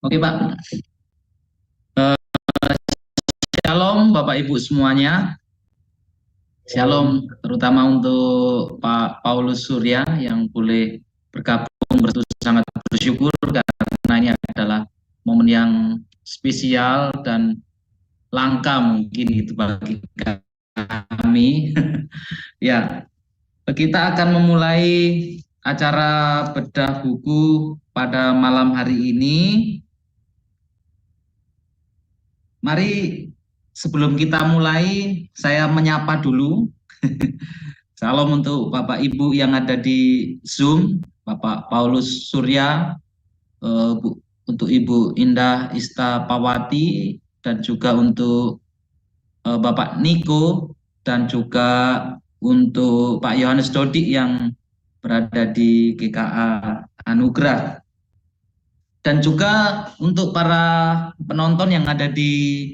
Oke Pak. Eh, Shalom Bapak Ibu semuanya. Shalom terutama untuk Pak Paulus Surya yang boleh bergabung sangat bersyukur karena ini adalah momen yang spesial dan langka mungkin itu bagi kami. Ya, kita akan memulai acara bedah buku pada malam hari ini. Mari sebelum kita mulai, saya menyapa dulu. Salam untuk Bapak Ibu yang ada di Zoom, Bapak Paulus Surya, untuk Ibu Indah Istapawati, dan juga untuk Bapak Niko, dan juga untuk Pak Yohanes Dodik yang berada di GKA Anugerah. Dan juga untuk para penonton yang ada di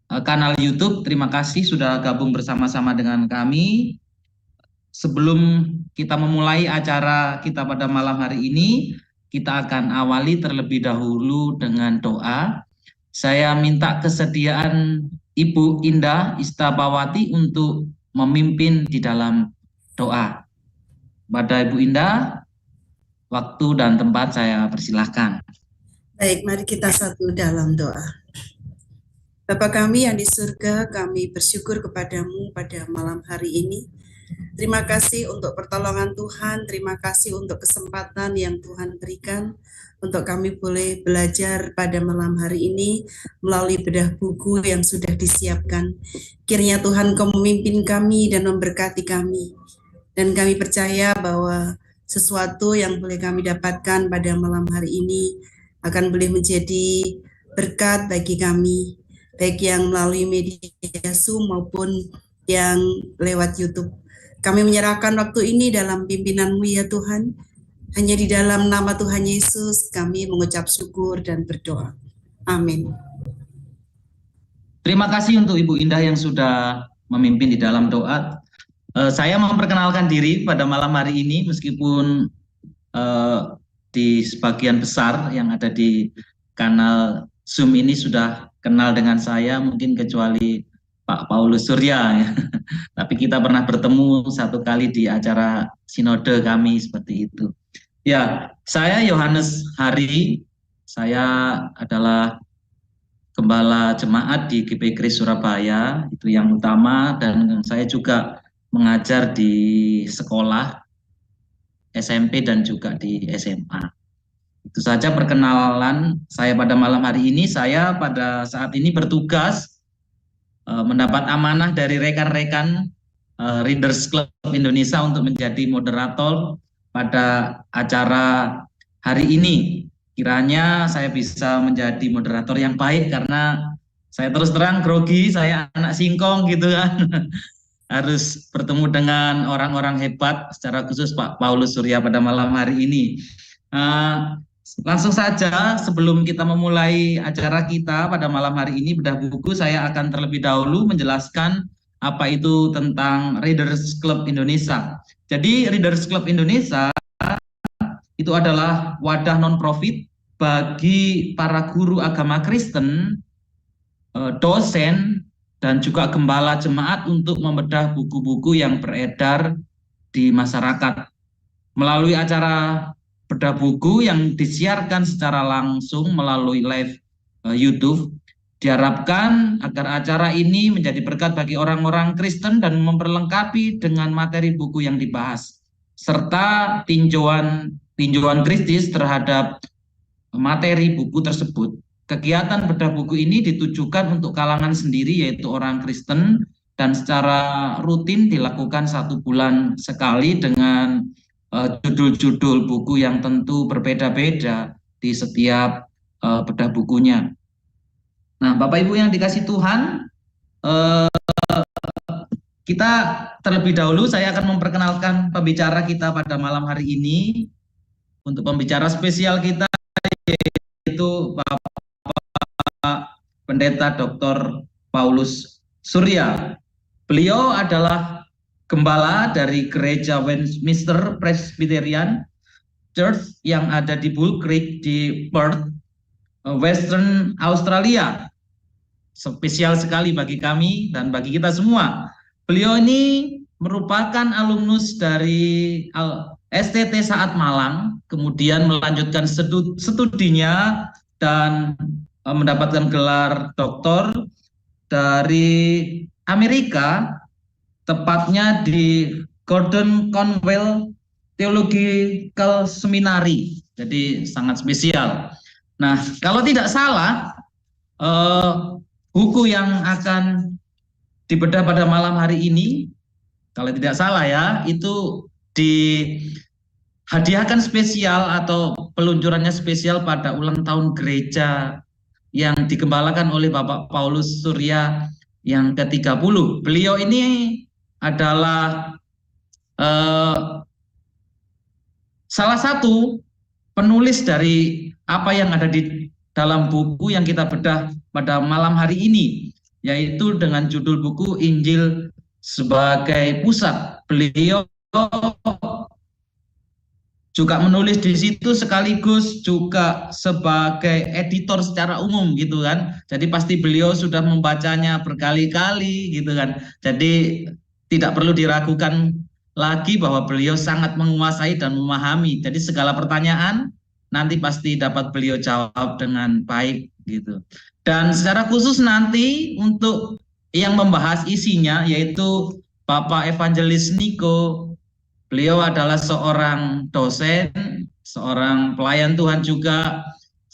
kanal YouTube, terima kasih sudah gabung bersama-sama dengan kami. Sebelum kita memulai acara kita pada malam hari ini, kita akan awali terlebih dahulu dengan doa. Saya minta kesediaan Ibu Indah Istapawati untuk memimpin di dalam doa. Pada Ibu Indah, waktu dan tempat saya persilahkan. Baik, mari kita satu dalam doa. Bapa kami yang di surga, kami bersyukur kepadamu pada malam hari ini. Terima kasih untuk pertolongan Tuhan, terima kasih untuk kesempatan yang Tuhan berikan untuk kami boleh belajar pada malam hari ini melalui bedah buku yang sudah disiapkan. Kiranya Tuhan Kau memimpin kami dan memberkati kami. Dan kami percaya bahwa sesuatu yang boleh kami dapatkan pada malam hari ini akan boleh menjadi berkat bagi kami, baik yang melalui media Zoom maupun yang lewat YouTube. Kami menyerahkan waktu ini dalam pimpinan-Mu ya Tuhan. Hanya di dalam nama Tuhan Yesus kami mengucap syukur dan berdoa. Amin. Terima kasih untuk Ibu Indah yang sudah memimpin di dalam doa. Saya memperkenalkan diri pada malam hari ini meskipun di sebagian besar yang ada di kanal Zoom ini sudah kenal dengan saya, mungkin kecuali Pak Paulus Surya ya. Tapi kita pernah bertemu satu kali di acara sinode kami seperti itu. Ya, saya Yohanes Hari, saya adalah gembala jemaat di GP Kris Surabaya, itu yang utama, dan saya juga mengajar di sekolah SMP dan juga di SMA. Itu saja perkenalan saya pada malam hari ini. Saya pada saat ini bertugas mendapat amanah dari rekan-rekan Readers Club Indonesia untuk menjadi moderator pada acara hari ini. Kiranya saya bisa menjadi moderator yang baik karena saya terus terang grogi, saya anak singkong gitu kan. Harus bertemu dengan orang-orang hebat, secara khusus Pak Paulus Surya pada malam hari ini. Langsung saja sebelum kita memulai acara kita pada malam hari ini bedah buku, saya akan terlebih dahulu menjelaskan apa itu tentang Readers Club Indonesia. Jadi Readers Club Indonesia itu adalah wadah non-profit bagi para guru agama Kristen, dosen, dan juga gembala jemaat untuk membedah buku-buku yang beredar di masyarakat. Melalui acara bedah buku yang disiarkan secara langsung melalui live YouTube, diharapkan agar acara ini menjadi berkat bagi orang-orang Kristen dan memperlengkapi dengan materi buku yang dibahas, serta tinjauan kritis terhadap materi buku tersebut. Kegiatan bedah buku ini ditujukan untuk kalangan sendiri, yaitu orang Kristen, dan secara rutin dilakukan 1 bulan sekali dengan judul-judul buku yang tentu berbeda-beda di setiap bedah bukunya. Nah, Bapak Ibu yang dikasih Tuhan, kita terlebih dahulu saya akan memperkenalkan pembicara kita pada malam hari ini. Untuk pembicara spesial kita yaitu Bapak Pendeta Dr. Paulus Surya. Beliau adalah gembala dari Gereja Westminster Presbyterian Church yang ada di Bull Creek di Perth. Western Australia. Spesial sekali bagi kami dan bagi kita semua. Beliau ini merupakan alumnus dari STT Saat Malang, kemudian melanjutkan studinya dan mendapatkan gelar doktor dari Amerika, tepatnya di Gordon Conwell Theological Seminary. Jadi sangat spesial. Nah, kalau tidak salah, buku yang akan dibedah pada malam hari ini, kalau tidak salah ya, itu dihadiahkan spesial atau peluncurannya spesial pada ulang tahun gereja yang digembalakan oleh Bapak Paulus Surya yang ke-30. Beliau ini adalah salah satu penulis dari apa yang ada di dalam buku yang kita bedah pada malam hari ini, yaitu dengan judul buku Injil sebagai Pusat. Beliau juga menulis di situ sekaligus juga sebagai editor secara umum gitu kan. Jadi pasti beliau sudah membacanya berkali-kali gitu kan. Jadi tidak perlu diragukan lagi bahwa beliau sangat menguasai dan memahami. Jadi segala pertanyaan nanti pasti dapat beliau jawab dengan baik gitu. Dan secara khusus nanti untuk yang membahas isinya yaitu Bapak Evangelis Niko. Beliau adalah seorang dosen, seorang pelayan Tuhan juga,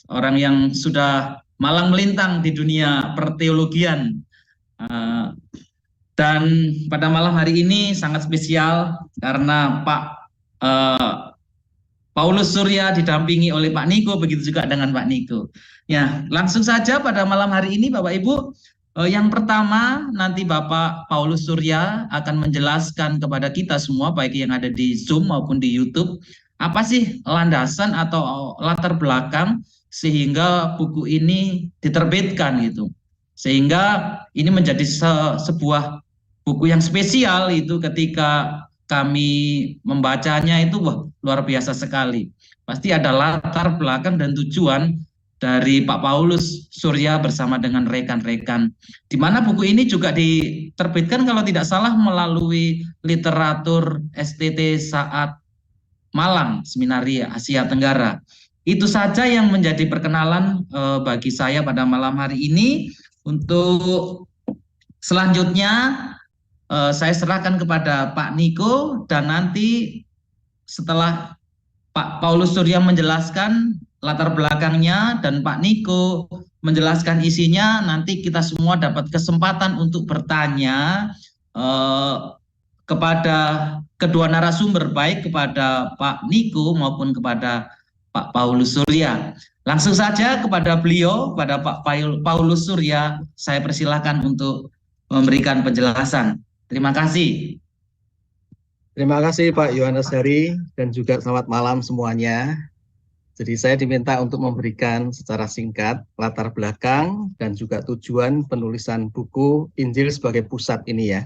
seorang yang sudah malang melintang di dunia perteologian. Dan pada malam hari ini sangat spesial karena Pak Paulus Surya didampingi oleh Pak Niko, begitu juga dengan Pak Niko. Ya, langsung saja pada malam hari ini Bapak Ibu, yang pertama nanti Bapak Paulus Surya akan menjelaskan kepada kita semua baik yang ada di Zoom maupun di YouTube apa sih landasan atau latar belakang sehingga buku ini diterbitkan gitu. Sehingga ini menjadi sebuah buku yang spesial itu ketika kami membacanya itu wah, luar biasa sekali. Pasti ada latar belakang dan tujuan dari Pak Paulus Surya bersama dengan rekan-rekan. Di mana buku ini juga diterbitkan kalau tidak salah melalui literatur STT Saat Malang, Seminari Asia Tenggara. Itu saja yang menjadi perkenalan bagi saya pada malam hari ini. Untuk selanjutnya saya serahkan kepada Pak Niko dan nanti setelah Pak Paulus Surya menjelaskan latar belakangnya dan Pak Niko menjelaskan isinya, nanti kita semua dapat kesempatan untuk bertanya kepada kedua narasumber, baik kepada Pak Niko maupun kepada Pak Paulus Surya. Langsung saja kepada beliau, pada Pak Paulus Surya, saya persilahkan untuk memberikan penjelasan. Terima kasih. Terima kasih Pak Yohanes Hari dan juga selamat malam semuanya. Jadi saya diminta untuk memberikan secara singkat latar belakang dan juga tujuan penulisan buku Injil sebagai Pusat ini ya.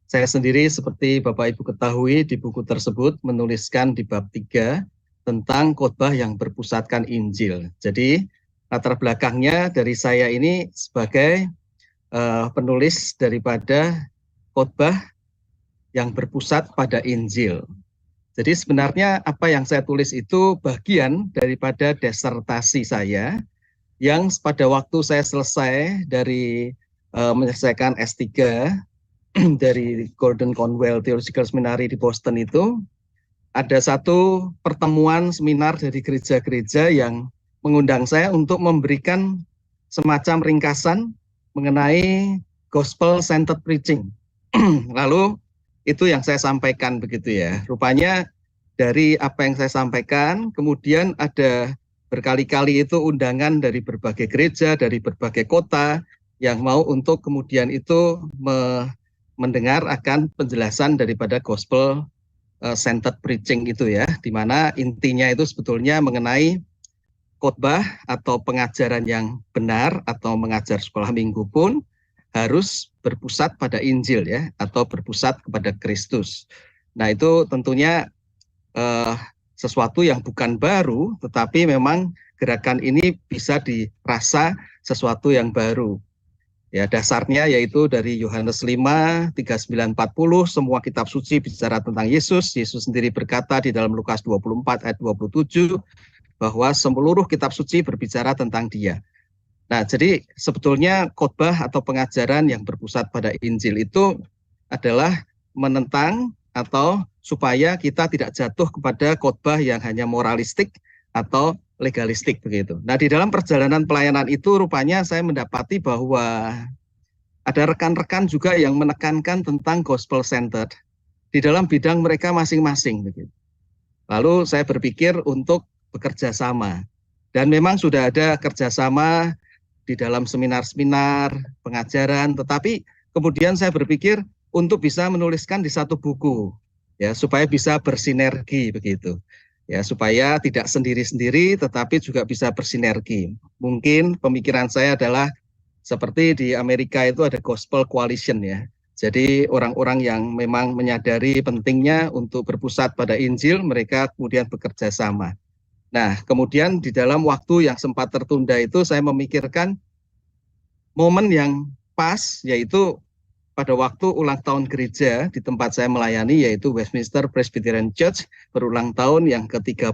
Saya sendiri seperti Bapak Ibu ketahui di buku tersebut menuliskan di bab 3 tentang khotbah yang berpusatkan Injil. Jadi latar belakangnya dari saya ini sebagai penulis daripada khotbah yang berpusat pada Injil. Jadi sebenarnya apa yang saya tulis itu bagian daripada disertasi saya yang pada waktu saya selesai dari menyelesaikan S3 dari Gordon Conwell Theological Seminary di Boston itu, ada satu pertemuan seminar dari gereja-gereja yang mengundang saya untuk memberikan semacam ringkasan mengenai gospel-centered preaching. Lalu itu yang saya sampaikan begitu ya. Rupanya dari apa yang saya sampaikan, kemudian ada berkali-kali itu undangan dari berbagai gereja, dari berbagai kota yang mau untuk kemudian itu mendengar akan penjelasan daripada gospel centered preaching itu ya, di mana intinya itu sebetulnya mengenai khotbah atau pengajaran yang benar atau mengajar sekolah minggu pun harus berpusat pada Injil ya, atau berpusat kepada Kristus. Nah itu tentunya sesuatu yang bukan baru, tetapi memang gerakan ini bisa dirasa sesuatu yang baru. Ya, dasarnya yaitu dari Yohanes 5, 39, 40, semua kitab suci bicara tentang Yesus. Yesus sendiri berkata di dalam Lukas 24 ayat 27 bahwa seluruh kitab suci berbicara tentang Dia. Nah, jadi sebetulnya khotbah atau pengajaran yang berpusat pada Injil itu adalah menentang atau supaya kita tidak jatuh kepada khotbah yang hanya moralistik atau legalistik begitu. Nah, di dalam perjalanan pelayanan itu rupanya saya mendapati bahwa ada rekan-rekan juga yang menekankan tentang gospel centered di dalam bidang mereka masing-masing begitu. Lalu saya berpikir untuk bekerja sama. Dan memang sudah ada kerjasama di dalam seminar-seminar, pengajaran, tetapi kemudian saya berpikir untuk bisa menuliskan di satu buku, ya, supaya bisa bersinergi begitu. Ya, supaya tidak sendiri-sendiri tetapi juga bisa bersinergi. Mungkin pemikiran saya adalah seperti di Amerika itu ada Gospel Coalition ya. Jadi orang-orang yang memang menyadari pentingnya untuk berpusat pada Injil, mereka kemudian bekerja sama. Nah, kemudian di dalam waktu yang sempat tertunda itu saya memikirkan momen yang pas, yaitu pada waktu ulang tahun gereja di tempat saya melayani, yaitu Westminster Presbyterian Church, berulang tahun yang ke-30,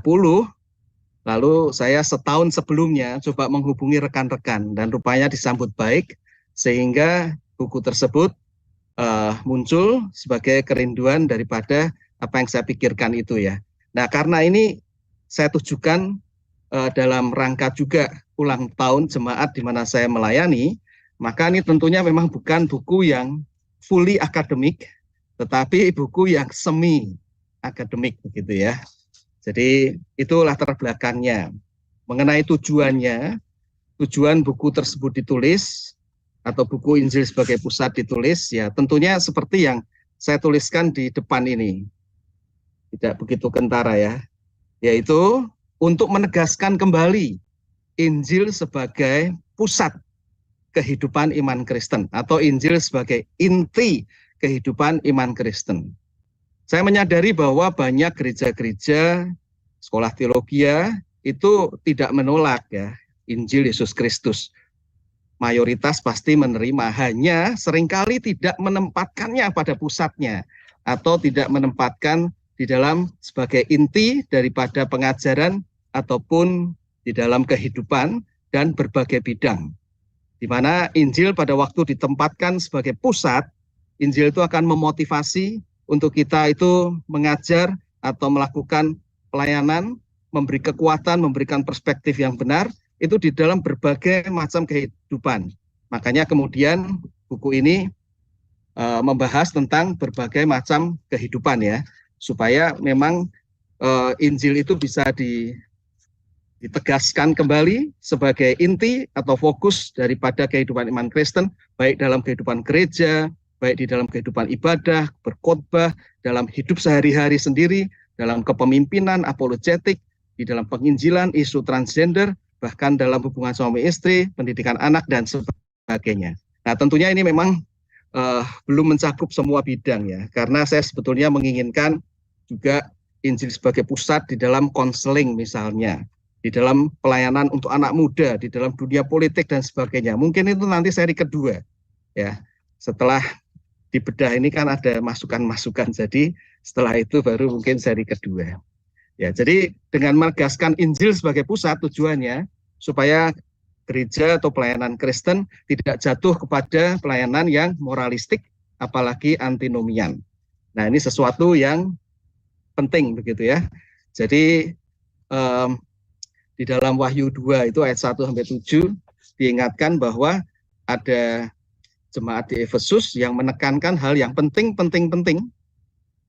lalu saya setahun sebelumnya coba menghubungi rekan-rekan, dan rupanya disambut baik, sehingga buku tersebut muncul sebagai kerinduan daripada apa yang saya pikirkan itu ya. Nah, karena ini saya tujukan dalam rangka juga ulang tahun jemaat di mana saya melayani, maka ini tentunya memang bukan buku yang fully akademik, tetapi buku yang semi akademik begitu ya. Jadi itu latar belakangnya. Mengenai tujuannya, tujuan buku tersebut ditulis atau buku Injil sebagai pusat ditulis, ya tentunya seperti yang saya tuliskan di depan ini. Tidak begitu kentara ya. Yaitu untuk menegaskan kembali Injil sebagai pusat kehidupan iman Kristen atau Injil sebagai inti kehidupan iman Kristen. Saya menyadari bahwa banyak gereja-gereja, sekolah teologi itu tidak menolak ya Injil Yesus Kristus. Mayoritas pasti menerima, hanya seringkali tidak menempatkannya pada pusatnya atau tidak menempatkan di dalam sebagai inti daripada pengajaran ataupun di dalam kehidupan dan berbagai bidang. Di mana Injil pada waktu ditempatkan sebagai pusat, Injil itu akan memotivasi untuk kita itu mengajar atau melakukan pelayanan, memberi kekuatan, memberikan perspektif yang benar, itu di dalam berbagai macam kehidupan. Makanya kemudian buku ini membahas tentang berbagai macam kehidupan ya, supaya memang Injil itu bisa ditegaskan kembali sebagai inti atau fokus daripada kehidupan iman Kristen, baik dalam kehidupan gereja, baik di dalam kehidupan ibadah, berkhotbah, dalam hidup sehari-hari sendiri, dalam kepemimpinan, apologetik, di dalam penginjilan, isu transgender, bahkan dalam hubungan suami istri, pendidikan anak, dan sebagainya. Nah, tentunya ini memang belum mencakup semua bidang ya, karena saya sebetulnya menginginkan juga Injil sebagai pusat di dalam konseling misalnya, di dalam pelayanan untuk anak muda, di dalam dunia politik dan sebagainya. Mungkin itu nanti seri kedua ya. Setelah dibedah ini kan ada masukan-masukan, jadi setelah itu baru mungkin seri kedua. Ya, jadi dengan menegaskan Injil sebagai pusat tujuannya supaya gereja atau pelayanan Kristen tidak jatuh kepada pelayanan yang moralistik apalagi antinomian. Nah, ini sesuatu yang penting begitu ya. Jadi di dalam Wahyu 2 itu ayat 1 sampai 7 diingatkan bahwa ada jemaat di Efesus yang menekankan hal yang penting,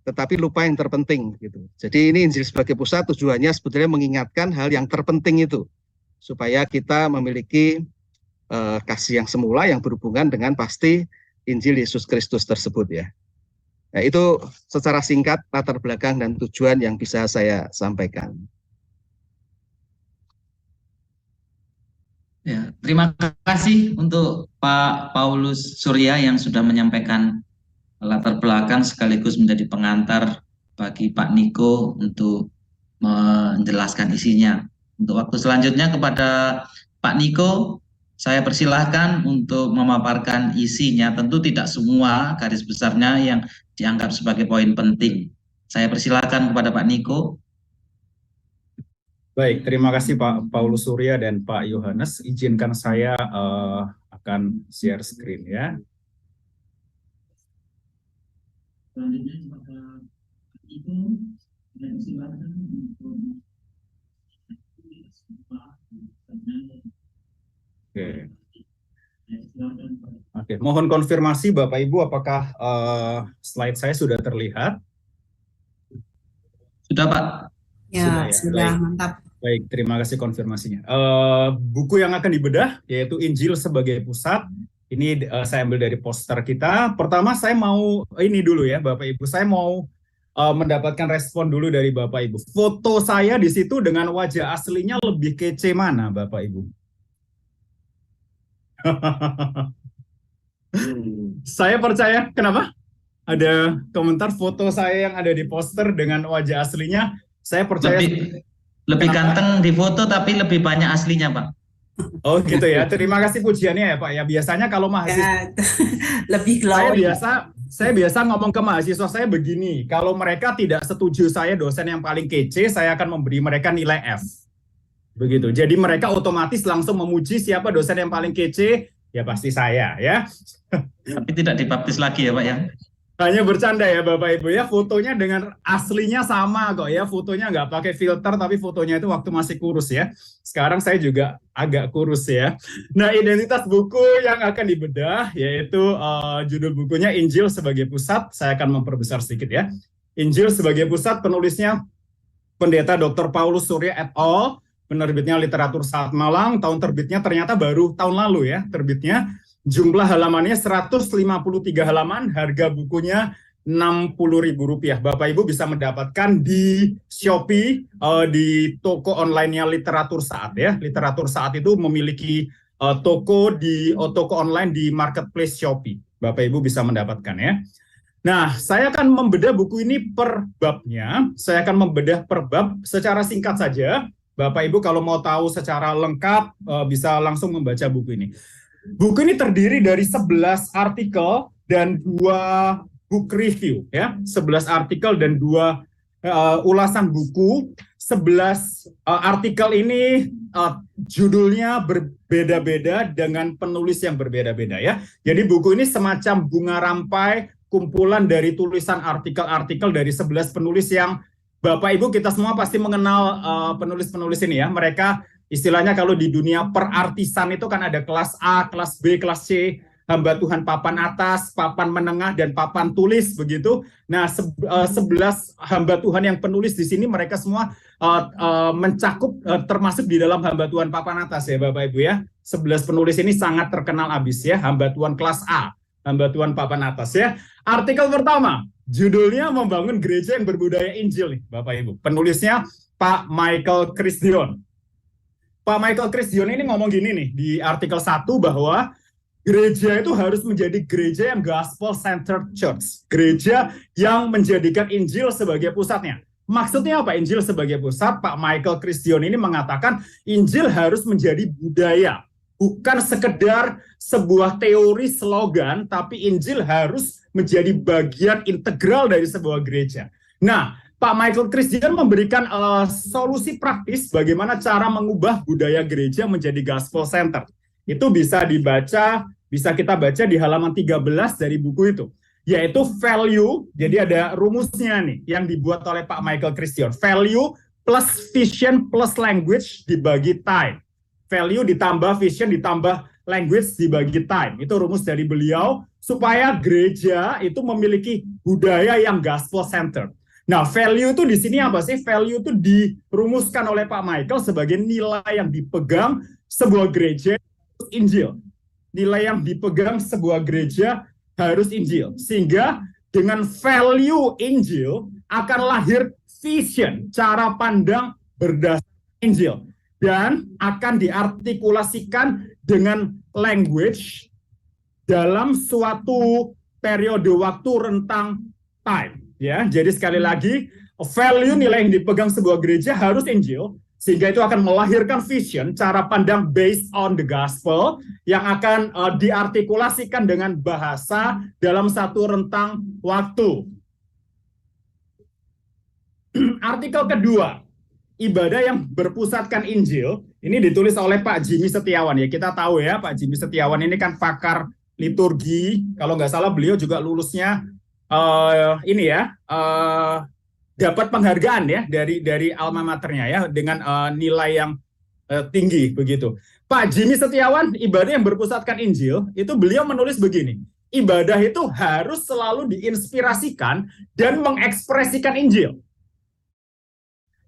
tetapi lupa yang terpenting gitu. Jadi ini Injil sebagai pusat tujuannya sebetulnya mengingatkan hal yang terpenting itu, supaya kita memiliki kasih yang semula yang berhubungan dengan pasti Injil Yesus Kristus tersebut ya. Nah, itu secara singkat latar belakang dan tujuan yang bisa saya sampaikan. Ya, terima kasih untuk Pak Paulus Surya yang sudah menyampaikan latar belakang sekaligus menjadi pengantar bagi Pak Niko untuk menjelaskan isinya. Untuk waktu selanjutnya kepada Pak Niko, saya persilahkan untuk memaparkan isinya. Tentu tidak semua garis besarnya yang dianggap sebagai poin penting. Saya persilahkan kepada Pak Niko. Baik, terima kasih Pak Paulus Surya dan Pak Yohanes. Izinkan saya akan share screen ya. Selanjutnya kepada Pak Niko, saya persilahkan untuk Oke, mohon konfirmasi Bapak Ibu apakah slide saya sudah terlihat? Sudah Pak. Ya, sudah Baik. mantap. Baik, terima kasih konfirmasinya. Buku yang akan dibedah yaitu Injil sebagai Pusat. Ini saya ambil dari poster kita. Pertama saya mau ini dulu ya Bapak Ibu. Saya mau mendapatkan respon dulu dari Bapak Ibu. Foto saya di situ dengan wajah aslinya lebih kece mana Bapak Ibu? Saya percaya, kenapa? Ada komentar foto saya yang ada di poster dengan wajah aslinya. Saya percaya lebih ganteng di foto tapi lebih banyak aslinya, Pak. Oh gitu ya. Terima kasih pujiannya ya Pak ya. Biasanya kalau mahasiswa lebih glowing. Saya biasa ngomong ke mahasiswa saya begini, kalau mereka tidak setuju saya dosen yang paling kece, saya akan memberi mereka nilai F. Begitu. Jadi mereka otomatis langsung memuji siapa dosen yang paling kece, ya pasti saya ya. Tapi tidak dibaptis lagi ya Pak ya. Hanya bercanda ya Bapak Ibu ya, fotonya dengan aslinya sama kok ya, fotonya nggak pakai filter tapi fotonya itu waktu masih kurus ya. Sekarang saya juga agak kurus ya. Nah, identitas buku yang akan dibedah yaitu judul bukunya Injil sebagai Pusat. Saya akan memperbesar sedikit ya. Injil sebagai Pusat, penulisnya Pendeta Dr. Paulus Surya et al. Penerbitnya Literatur Saat Malang, tahun terbitnya ternyata baru tahun lalu ya terbitnya. Jumlah halamannya 153 halaman, harga bukunya Rp60.000. Bapak Ibu bisa mendapatkan di Shopee, di toko online-nya Literatur Saat ya. Literatur Saat itu memiliki toko online di marketplace Shopee. Bapak Ibu bisa mendapatkan ya. Nah, saya akan membedah buku ini per babnya. Saya akan membedah per bab secara singkat saja. Bapak Ibu kalau mau tahu secara lengkap bisa langsung membaca buku ini. Buku ini terdiri dari 11 artikel dan 2 book review ya. 11 artikel dan 2 ulasan buku. 11 artikel ini judulnya berbeda-beda dengan penulis yang berbeda-beda ya. Jadi buku ini semacam bunga rampai, kumpulan dari tulisan artikel-artikel dari 11 penulis yang Bapak Ibu kita semua pasti mengenal penulis-penulis ini ya. Mereka istilahnya kalau di dunia perartisan itu kan ada kelas A, kelas B, kelas C, hamba Tuhan papan atas, papan menengah, dan papan tulis begitu. Nah, 11 hamba Tuhan yang penulis di sini mereka semua mencakup termasuk di dalam hamba Tuhan papan atas ya Bapak Ibu ya. 11 penulis ini sangat terkenal abis ya, hamba Tuhan kelas A, hamba Tuhan papan atas ya. Artikel pertama, judulnya Membangun Gereja yang Berbudaya Injil nih Bapak Ibu. Penulisnya Pak Michael Christdion. Pak Michael Christdion ini ngomong gini nih di artikel 1 bahwa gereja itu harus menjadi gereja yang gospel-centered church. Gereja yang menjadikan Injil sebagai pusatnya. Maksudnya apa Injil sebagai pusat? Pak Michael Christdion ini mengatakan Injil harus menjadi budaya. Bukan sekedar sebuah teori slogan, tapi Injil harus menjadi bagian integral dari sebuah gereja. Nah, Pak Michael Christdion memberikan solusi praktis bagaimana cara mengubah budaya gereja menjadi gospel center. Itu bisa kita baca di halaman 13 dari buku itu, yaitu value. Jadi ada rumusnya nih yang dibuat oleh Pak Michael Christdion. Value plus vision plus language dibagi time. Value ditambah vision ditambah language dibagi time. Itu rumus dari beliau supaya gereja itu memiliki budaya yang gospel center. Nah, value itu di sini apa sih? Value itu dirumuskan oleh Pak Michael sebagai nilai yang dipegang sebuah gereja harus Injil. Nilai yang dipegang sebuah gereja harus Injil. Sehingga dengan value Injil akan lahir vision, cara pandang berdasarkan Injil. Dan akan diartikulasikan dengan language dalam suatu periode waktu rentang time. Ya, jadi sekali lagi value nilai yang dipegang sebuah gereja harus Injil, sehingga itu akan melahirkan vision, cara pandang based on the gospel, yang akan diartikulasikan dengan bahasa dalam satu rentang waktu. Artikel kedua, ibadah yang berpusatkan Injil, ini ditulis oleh Pak Jimmy Setiawan ya. Kita tahu ya, Pak Jimmy Setiawan ini kan pakar liturgi. Kalau nggak salah beliau juga lulusnya dapat penghargaan ya dari alma maternya ya dengan nilai yang tinggi begitu. Pak Jimmy Setiawan, ibadah yang berpusatkan Injil, itu beliau menulis begini. Ibadah itu harus selalu diinspirasikan dan mengekspresikan Injil.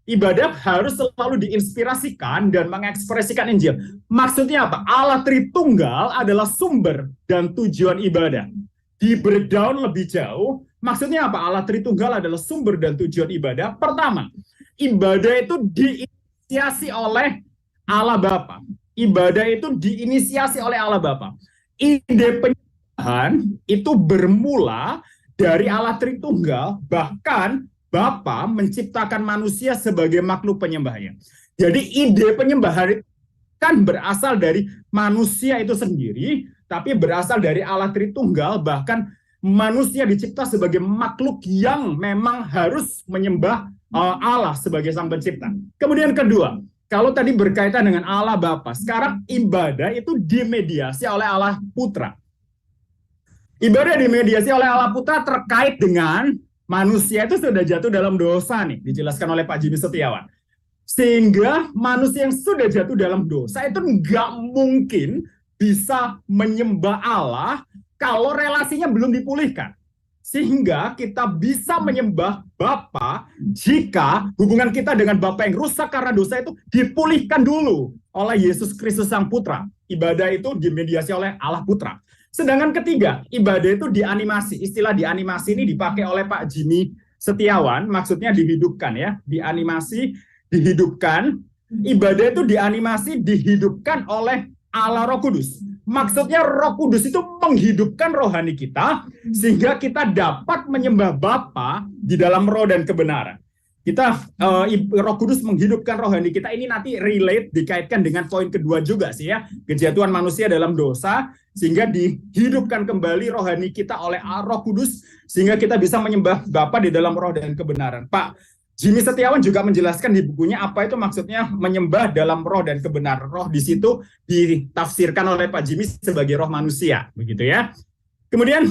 Ibadah harus selalu diinspirasikan dan mengekspresikan Injil. Maksudnya apa? Allah Tritunggal adalah sumber dan tujuan ibadah. Di breakdown lebih jauh, maksudnya apa? Allah Tritunggal adalah sumber dan tujuan ibadah. Pertama, ibadah itu diinisiasi oleh Allah Bapa. Ibadah itu diinisiasi oleh Allah Bapa. Ide penyembahan itu bermula dari Allah Tritunggal, bahkan Bapa menciptakan manusia sebagai makhluk penyembahnya. Jadi ide penyembahan kan berasal dari manusia itu sendiri, tapi berasal dari Allah Tritunggal, bahkan manusia dicipta sebagai makhluk yang memang harus menyembah Allah sebagai sang pencipta. Kemudian kedua, kalau tadi berkaitan dengan Allah Bapa, sekarang ibadah itu dimediasi oleh Allah Putra. Ibadah dimediasi oleh Allah Putra terkait dengan manusia itu sudah jatuh dalam dosa nih, dijelaskan oleh Pak Jimmy Setiawan. Sehingga manusia yang sudah jatuh dalam dosa itu nggak mungkin bisa menyembah Allah kalau relasinya belum dipulihkan. Sehingga kita bisa menyembah Bapa jika hubungan kita dengan Bapa yang rusak karena dosa itu dipulihkan dulu oleh Yesus Kristus Sang Putra. Ibadah itu dimediasi oleh Allah Putra. Sedangkan ketiga, ibadah itu dianimasi. Istilah dianimasi ini dipakai oleh Pak Jimmy Setiawan, maksudnya dihidupkan ya. Dianimasi, dihidupkan. Ibadah itu dianimasi, dihidupkan oleh Allah Roh Kudus. Maksudnya Roh Kudus itu menghidupkan rohani kita, sehingga kita dapat menyembah Bapa di dalam roh dan kebenaran. Roh Kudus menghidupkan rohani kita, ini nanti relate, dikaitkan dengan poin kedua juga sih ya, kejatuhan manusia dalam dosa, sehingga dihidupkan kembali rohani kita oleh Roh Kudus, sehingga kita bisa menyembah Bapa di dalam roh dan kebenaran. Pak Jimmy Setiawan juga menjelaskan di bukunya apa itu maksudnya menyembah dalam roh dan kebenaran. Roh di situ ditafsirkan oleh Pak Jimmy sebagai roh manusia, begitu ya. Kemudian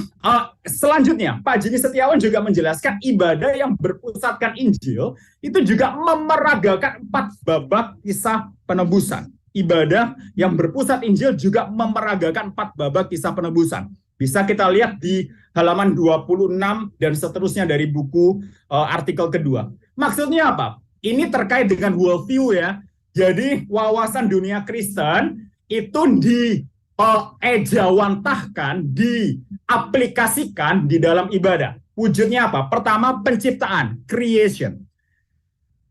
selanjutnya Pak Jimmy Setiawan juga menjelaskan ibadah yang berpusatkan Injil itu juga memeragakan 4 babak kisah penebusan. Ibadah yang berpusat Injil juga memeragakan 4 babak kisah penebusan. Bisa kita lihat di halaman 26 dan seterusnya dari buku artikel kedua. Maksudnya apa? Ini terkait dengan worldview ya. Jadi wawasan dunia Kristen itu ejawantahkan, diaplikasikan di dalam ibadah. Wujudnya apa? Pertama, penciptaan, creation.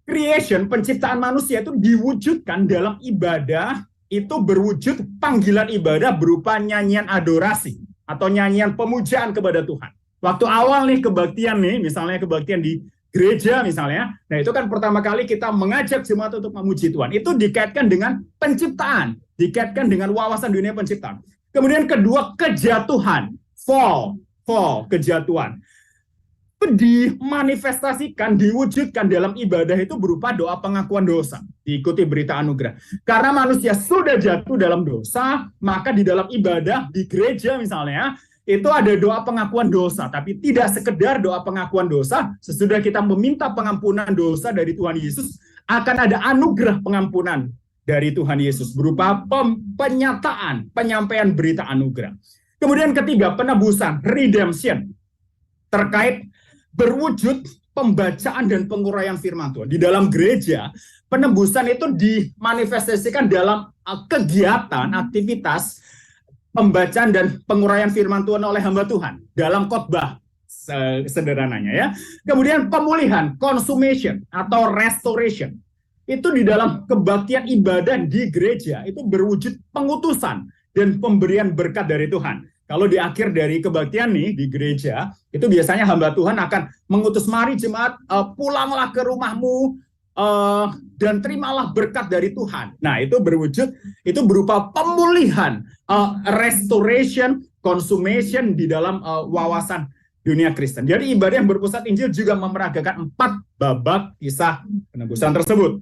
Creation, penciptaan manusia itu diwujudkan dalam ibadah, itu berwujud panggilan ibadah berupa nyanyian adorasi atau nyanyian pemujaan kepada Tuhan. Waktu awal nih kebaktian nih, misalnya kebaktian di gereja misalnya, nah itu kan pertama kali kita mengajak jemaat untuk memuji Tuhan. Itu dikaitkan dengan penciptaan, dikaitkan dengan wawasan dunia penciptaan. Kemudian kedua, kejatuhan, fall, kejatuhan. Itu dimanifestasikan, diwujudkan dalam ibadah itu berupa doa pengakuan dosa, diikuti berita anugerah. Karena manusia sudah jatuh dalam dosa, maka di dalam ibadah di gereja misalnya, itu ada doa pengakuan dosa, tapi tidak sekedar doa pengakuan dosa. Sesudah kita meminta pengampunan dosa dari Tuhan Yesus, akan ada anugerah pengampunan dari Tuhan Yesus berupa penyataan, penyampaian berita anugerah. Kemudian ketiga, penebusan, redemption, terkait berwujud pembacaan dan penguraian firman Tuhan. Di dalam gereja, penebusan itu dimanifestasikan dalam kegiatan, aktivitas pembacaan dan penguraian firman Tuhan oleh hamba Tuhan dalam khotbah sederhananya ya. Kemudian pemulihan, consummation atau restoration. Itu di dalam kebaktian ibadah di gereja itu berwujud pengutusan dan pemberian berkat dari Tuhan. Kalau di akhir dari kebaktian nih di gereja, itu biasanya hamba Tuhan akan mengutus, mari jemaat, pulanglah ke rumahmu dan terimalah berkat dari Tuhan. Nah, itu berwujud, itu berupa pemulihan, restoration, consummation di dalam wawasan dunia Kristen. Jadi ibadah yang berpusat Injil juga memeragakan 4 babak kisah penebusan tersebut.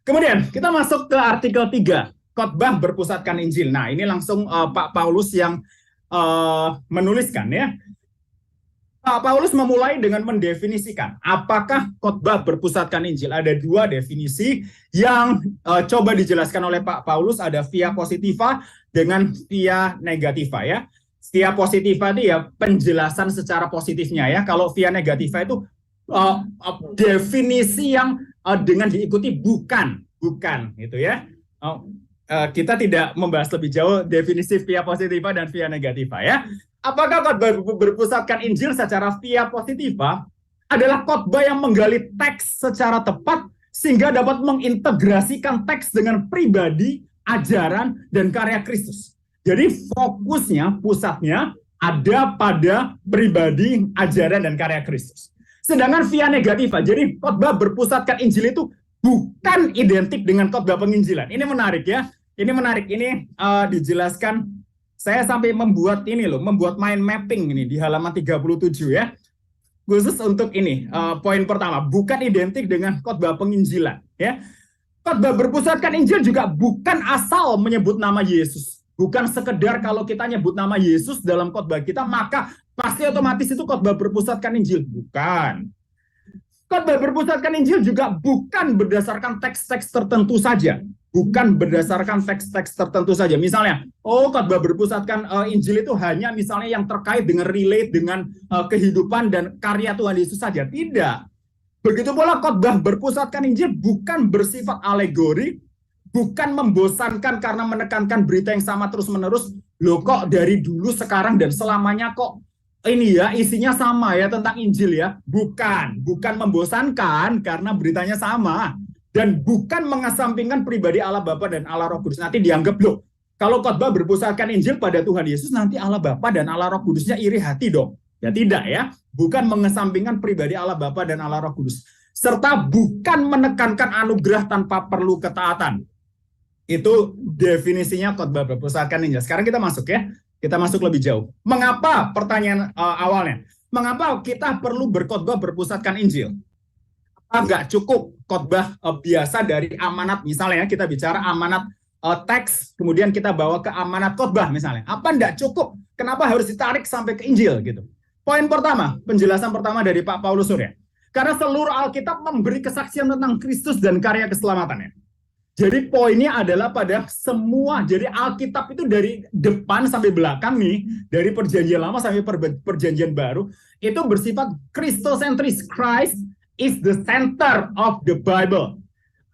Kemudian kita masuk ke artikel 3, khotbah berpusatkan Injil. Nah, ini langsung Pak Paulus yang menuliskan ya. Pak Paulus memulai dengan mendefinisikan apakah khotbah berpusatkan Injil. Ada 2 definisi yang coba dijelaskan oleh Pak Paulus, ada via positiva dengan via negativa ya. Via positiva itu ya penjelasan secara positifnya ya. Kalau via negativa itu definisi yang dengan diikuti bukan gitu ya. Kita tidak membahas lebih jauh definisi via positiva dan via negativa ya. Apakah khotbah berpusatkan Injil secara via positiva adalah khotbah yang menggali teks secara tepat sehingga dapat mengintegrasikan teks dengan pribadi, ajaran, dan karya Kristus. Jadi fokusnya, pusatnya ada pada pribadi, ajaran, dan karya Kristus. Sedangkan via negativa, jadi khotbah berpusatkan Injil itu bukan identik dengan khotbah penginjilan. Ini menarik ya. Ini menarik. Ini dijelaskan. Saya sampai membuat ini loh, membuat mind mapping ini di halaman 37 ya. Khusus untuk ini, poin pertama, bukan identik dengan khotbah penginjilan ya. Khotbah berpusatkan Injil juga bukan asal menyebut nama Yesus. Bukan sekedar kalau kita nyebut nama Yesus dalam khotbah kita, maka pasti otomatis itu khotbah berpusatkan Injil. Bukan. Khotbah berpusatkan Injil juga bukan berdasarkan teks-teks tertentu saja. Bukan berdasarkan teks-teks tertentu saja. Misalnya, khotbah berpusatkan Injil itu hanya misalnya yang terkait dengan relate dengan kehidupan dan karya Tuhan Yesus saja. Tidak. Begitu pula khotbah berpusatkan Injil bukan bersifat alegori, bukan membosankan karena menekankan berita yang sama terus-menerus. Loh kok dari dulu, sekarang, dan selamanya kok ini ya isinya sama ya tentang Injil ya. Bukan membosankan karena beritanya sama. Dan bukan mengesampingkan pribadi Allah Bapa dan Allah Roh Kudus. Nanti dianggap, loh, kalau khotbah berpusatkan Injil pada Tuhan Yesus, nanti Allah Bapa dan Allah Roh Kudusnya iri hati dong. Ya tidak ya. Bukan mengesampingkan pribadi Allah Bapa dan Allah Roh Kudus. Serta bukan menekankan anugerah tanpa perlu ketaatan. Itu definisinya khotbah berpusatkan Injil. Sekarang kita masuk ya. Kita masuk lebih jauh. Mengapa, pertanyaan awalnya, mengapa kita perlu berkhotbah berpusatkan Injil? Nggak cukup khotbah biasa dari amanat, misalnya kita bicara amanat teks, kemudian kita bawa ke amanat khotbah misalnya. Apa nggak cukup? Kenapa harus ditarik sampai ke Injil gitu? Poin pertama, penjelasan pertama dari Pak Paulus Surya. Karena seluruh Alkitab memberi kesaksian tentang Kristus dan karya keselamatannya. Jadi poinnya adalah pada semua, jadi Alkitab itu dari depan sampai belakang nih, dari perjanjian lama sampai perjanjian baru, itu bersifat Christosentris. Christ is the center of the Bible.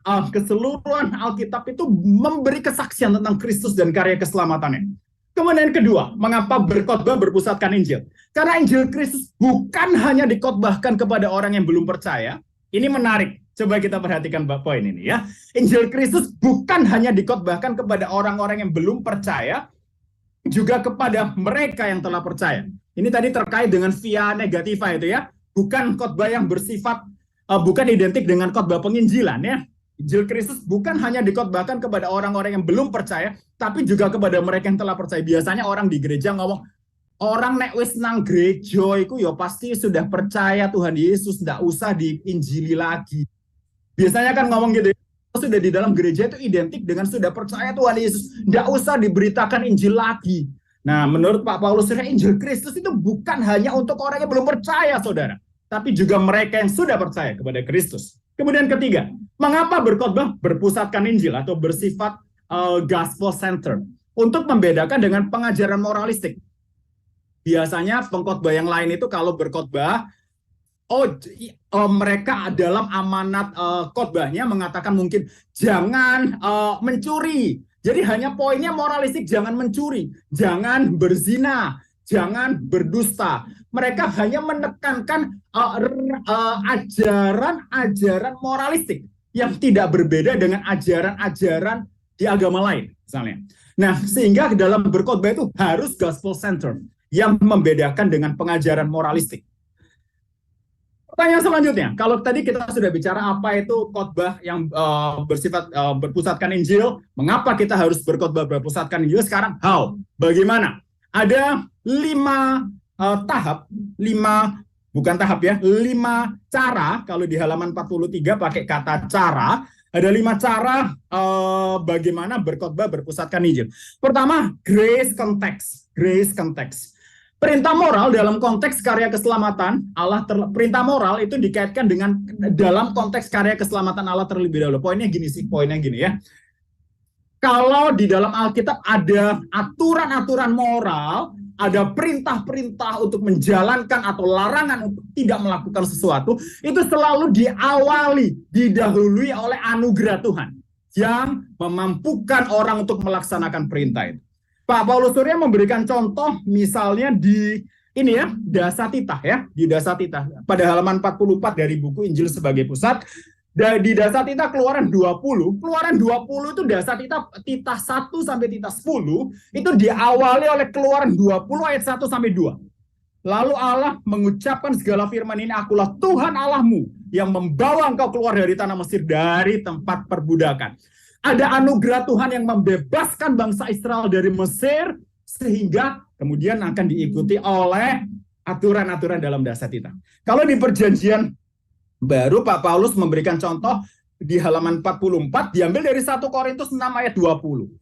Keseluruhan Alkitab itu memberi kesaksian tentang Kristus dan karya keselamatannya. Kemudian kedua, mengapa berkhotbah berpusatkan Injil? Karena Injil Kristus bukan hanya dikhotbahkan kepada orang yang belum percaya. Ini menarik. Coba kita perhatikan poin ini ya. Injil Kristus bukan hanya dikhotbahkan kepada orang-orang yang belum percaya, juga kepada mereka yang telah percaya. Ini tadi terkait dengan via negativa itu ya. Bukan khotbah yang bersifat bukan identik dengan khotbah penginjilan ya. Injil Kristus bukan hanya dikhotbahkan kepada orang-orang yang belum percaya, tapi juga kepada mereka yang telah percaya. Biasanya orang di gereja ngomong, orang nek wis nang gereja iku ya pasti sudah percaya Tuhan Yesus, ndak usah diinjili lagi. Biasanya kan ngomong gitu, sudah di dalam gereja itu identik dengan sudah percaya Tuhan Yesus, ndak usah diberitakan Injil lagi. Nah, menurut Pak Paulus, Injil Kristus itu bukan hanya untuk orang yang belum percaya, saudara, tapi juga mereka yang sudah percaya kepada Kristus. Kemudian ketiga, mengapa berkhotbah berpusatkan Injil atau bersifat gospel center? Untuk membedakan dengan pengajaran moralistik. Biasanya pengkhotbah yang lain itu kalau berkhotbah, mereka dalam amanat khotbahnya mengatakan mungkin jangan mencuri. Jadi hanya poinnya moralistik, jangan mencuri, jangan berzina, jangan berdusta. Mereka hanya menekankan ajaran-ajaran moralistik yang tidak berbeda dengan ajaran-ajaran di agama lain misalnya. Nah, sehingga dalam berkhotbah itu harus gospel centered yang membedakan dengan pengajaran moralistik. Pertanyaan selanjutnya, kalau tadi kita sudah bicara apa itu khotbah yang bersifat berpusatkan Injil, mengapa kita harus berkhotbah berpusatkan Injil? Sekarang how? Bagaimana? Ada 5 tahap, 5 cara. Kalau di halaman 43 pakai kata cara, ada 5 cara bagaimana berkhotbah berpusatkan Injil. Pertama, grace context. Grace context. Perintah moral dalam konteks karya keselamatan Allah, perintah moral itu dikaitkan dengan dalam konteks karya keselamatan Allah terlebih dahulu. Poinnya gini ya. Kalau di dalam Alkitab ada aturan-aturan moral, ada perintah-perintah untuk menjalankan atau larangan untuk tidak melakukan sesuatu, itu selalu diawali, didahului oleh anugerah Tuhan yang memampukan orang untuk melaksanakan perintah itu. Pak Paulus Surya memberikan contoh misalnya di ini ya, Dasatita ya, di Dasatita pada halaman 44 dari buku Injil sebagai pusat. Di Dasatita Keluaran 20 itu Dasatita titah 1 sampai titah 10 itu diawali oleh Keluaran 20 ayat 1 sampai 2. Lalu Allah mengucapkan segala firman ini, akulah Tuhan Allahmu yang membawa engkau keluar dari tanah Mesir, dari tempat perbudakan. Ada anugerah Tuhan yang membebaskan bangsa Israel dari Mesir, sehingga kemudian akan diikuti oleh aturan-aturan dalam Dasatita. Kalau di perjanjian baru, Pak Paulus memberikan contoh di halaman 44, diambil dari 1 Korintus 6 ayat 20.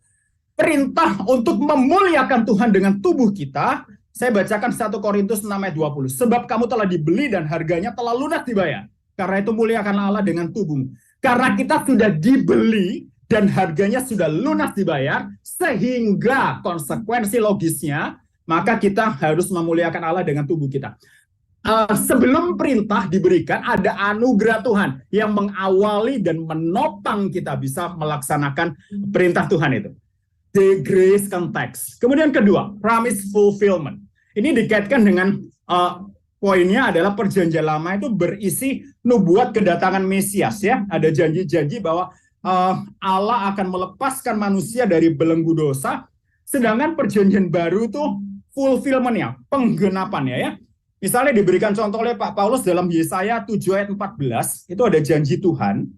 Perintah untuk memuliakan Tuhan dengan tubuh kita, saya bacakan 1 Korintus 6 ayat 20. Sebab kamu telah dibeli dan harganya telah lunas dibayar. Karena itu muliakanlah Allah dengan tubuhmu. Karena kita sudah dibeli dan harganya sudah lunas dibayar, sehingga konsekuensi logisnya, maka kita harus memuliakan Allah dengan tubuh kita. Sebelum perintah diberikan, ada anugerah Tuhan yang mengawali dan menopang kita bisa melaksanakan perintah Tuhan itu. The grace context. Kemudian kedua, promise fulfillment. Ini dikaitkan dengan poinnya adalah perjanjian lama itu berisi nubuat kedatangan Mesias ya. Ada janji-janji bahwa Allah akan melepaskan manusia dari belenggu dosa, sedangkan perjanjian baru itu fulfillment-nya, penggenapannya ya. Misalnya diberikan contoh oleh Pak Paulus dalam Yesaya 7 ayat 14, itu ada janji Tuhan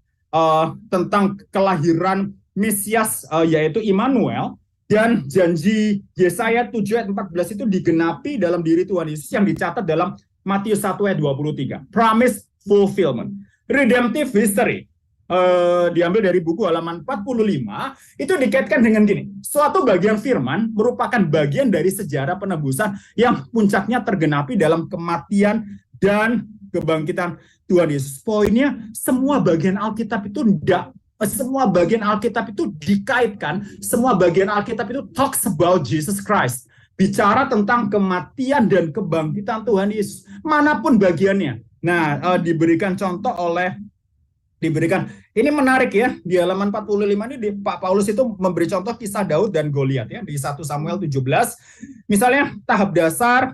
tentang kelahiran Mesias yaitu Immanuel, dan janji Yesaya 7 ayat 14 itu digenapi dalam diri Tuhan Yesus yang dicatat dalam Matius 1 ayat 23. Promise fulfillment. Redemptive history. Diambil dari buku halaman 45, itu dikaitkan dengan gini, suatu bagian firman merupakan bagian dari sejarah penebusan yang puncaknya tergenapi dalam kematian dan kebangkitan Tuhan Yesus. Poinnya, semua bagian Alkitab itu dikaitkan, semua bagian Alkitab itu talks about Jesus Christ, bicara tentang kematian dan kebangkitan Tuhan Yesus, manapun bagiannya. Nah, diberikan ini menarik ya, di halaman 45 ini Pak Paulus itu memberi contoh kisah Daud dan Goliat ya, di 1 Samuel 17. Misalnya tahap dasar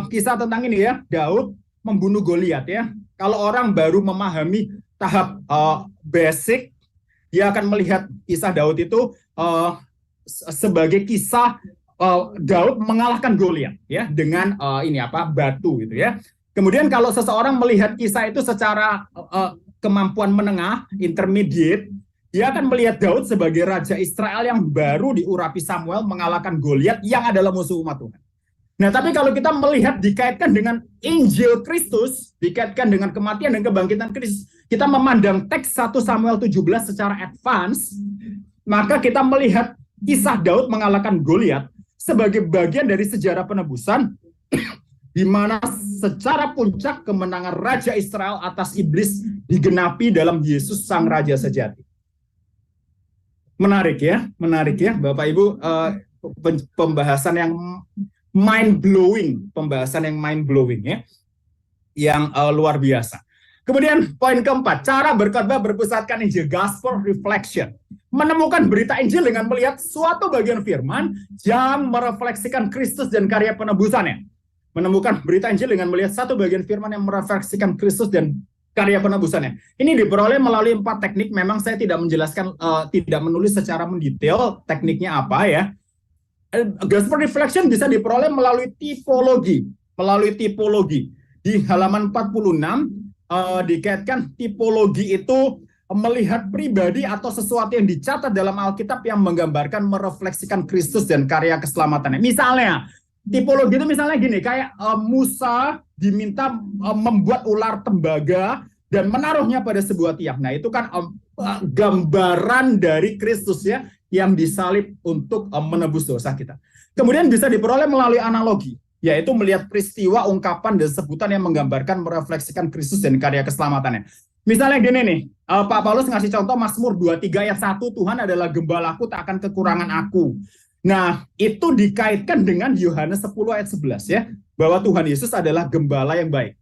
kisah tentang ini ya, Daud membunuh Goliat ya. Kalau orang baru memahami tahap basic, dia akan melihat kisah Daud itu sebagai kisah Daud mengalahkan Goliat ya dengan batu gitu ya. Kemudian kalau seseorang melihat kisah itu secara kemampuan menengah, intermediate, dia akan melihat Daud sebagai raja Israel yang baru diurapi Samuel mengalahkan Goliat yang adalah musuh umat Tuhan. Nah, tapi kalau kita melihat dikaitkan dengan Injil Kristus, dikaitkan dengan kematian dan kebangkitan Kristus, kita memandang teks 1 Samuel 17 secara advance, maka kita melihat kisah Daud mengalahkan Goliat sebagai bagian dari sejarah penebusan di mana secara puncak kemenangan Raja Israel atas iblis digenapi dalam Yesus Sang Raja sejati. Menarik ya Bapak Ibu, pembahasan yang mind-blowing ya, yang luar biasa. Kemudian poin keempat, cara berkhotbah berpusatkan Injil, gospel reflection. Menemukan berita Injil dengan melihat suatu bagian firman yang merefleksikan Kristus dan karya penebusannya. Menemukan berita Injil dengan melihat satu bagian firman yang merefleksikan Kristus dan karya penebusannya. Ini diperoleh melalui 4 teknik. Memang saya tidak menjelaskan, tidak menulis secara mendetail tekniknya apa ya. Gospel reflection bisa diperoleh melalui tipologi. Di halaman 46 dikaitkan tipologi itu melihat pribadi atau sesuatu yang dicatat dalam Alkitab yang menggambarkan, merefleksikan Kristus dan karya keselamatannya. Misalnya, tipologi itu misalnya gini, kayak Musa diminta membuat ular tembaga dan menaruhnya pada sebuah tiang. Nah, itu kan gambaran dari Kristus ya, yang disalib untuk menebus dosa kita. Kemudian bisa diperoleh melalui analogi, yaitu melihat peristiwa, ungkapan, dan sebutan yang menggambarkan, merefleksikan Kristus dan karya keselamatannya. Misalnya gini nih, Pak Paulus ngasih contoh Mazmur 23 ayat 1, Tuhan adalah gembalaku, tak akan kekurangan aku. Nah, itu dikaitkan dengan Yohanes 10 ayat 11 ya, bahwa Tuhan Yesus adalah gembala yang baik.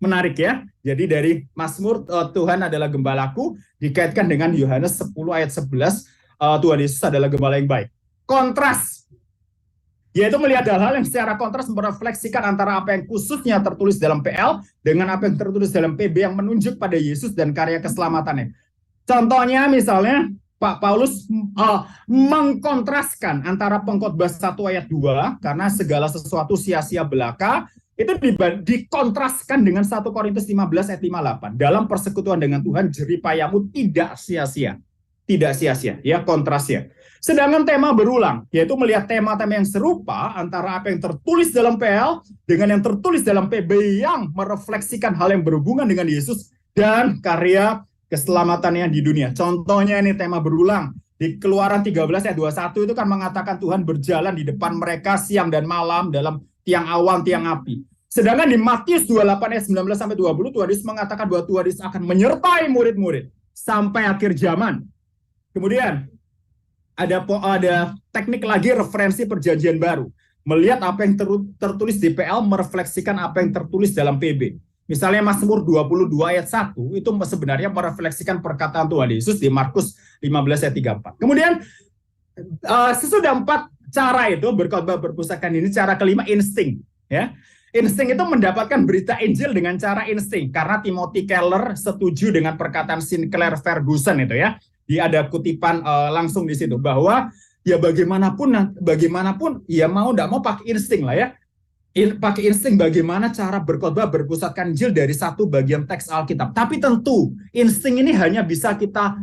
Menarik ya. Jadi dari Mazmur Tuhan adalah gembalaku dikaitkan dengan Yohanes 10 ayat 11, Tuhan Yesus adalah gembala yang baik. Kontras, yaitu melihat hal-hal yang secara kontras merefleksikan antara apa yang khususnya tertulis dalam PL dengan apa yang tertulis dalam PB yang menunjuk pada Yesus dan karya keselamatannya. Contohnya misalnya Pak Paulus mengkontraskan antara Pengkhotbah 1 ayat 2, karena segala sesuatu sia-sia belaka, itu dikontraskan dengan 1 Korintus 15 ayat 58. Dalam persekutuan dengan Tuhan, jeripayamu tidak sia-sia. Tidak sia-sia, ya, kontrasnya. Sedangkan tema berulang, yaitu melihat tema-tema yang serupa antara apa yang tertulis dalam PL dengan yang tertulis dalam PB yang merefleksikan hal yang berhubungan dengan Yesus dan karya keselamatannya di dunia. Contohnya ini tema berulang. Di Keluaran 13 ayat 21 itu kan mengatakan Tuhan berjalan di depan mereka siang dan malam dalam tiang awan, tiang api. Sedangkan di Matius 28 ayat 19-20 Tuhan Yesus mengatakan bahwa Tuhan Yesus akan menyertai murid-murid sampai akhir zaman. Kemudian ada teknik lagi, referensi perjanjian baru. Melihat apa yang tertulis di PL, merefleksikan apa yang tertulis dalam PB. Misalnya Mazmur 22 ayat 1, itu sebenarnya merefleksikan perkataan Tuhan Yesus di Markus 15 ayat 34. Kemudian sesudah 4 cara itu, berkhotbah berpusatkan ini, cara kelima insting. Ya. Insting itu mendapatkan berita Injil dengan cara insting. Karena Timothy Keller setuju dengan perkataan Sinclair Ferguson itu ya. Dia ada kutipan langsung di situ bahwa ya bagaimanapun ya mau tidak mau pakai insting lah ya. Pakai insting bagaimana cara berkhotbah berpusatkan Injil dari satu bagian teks Alkitab. Tapi tentu insting ini hanya bisa kita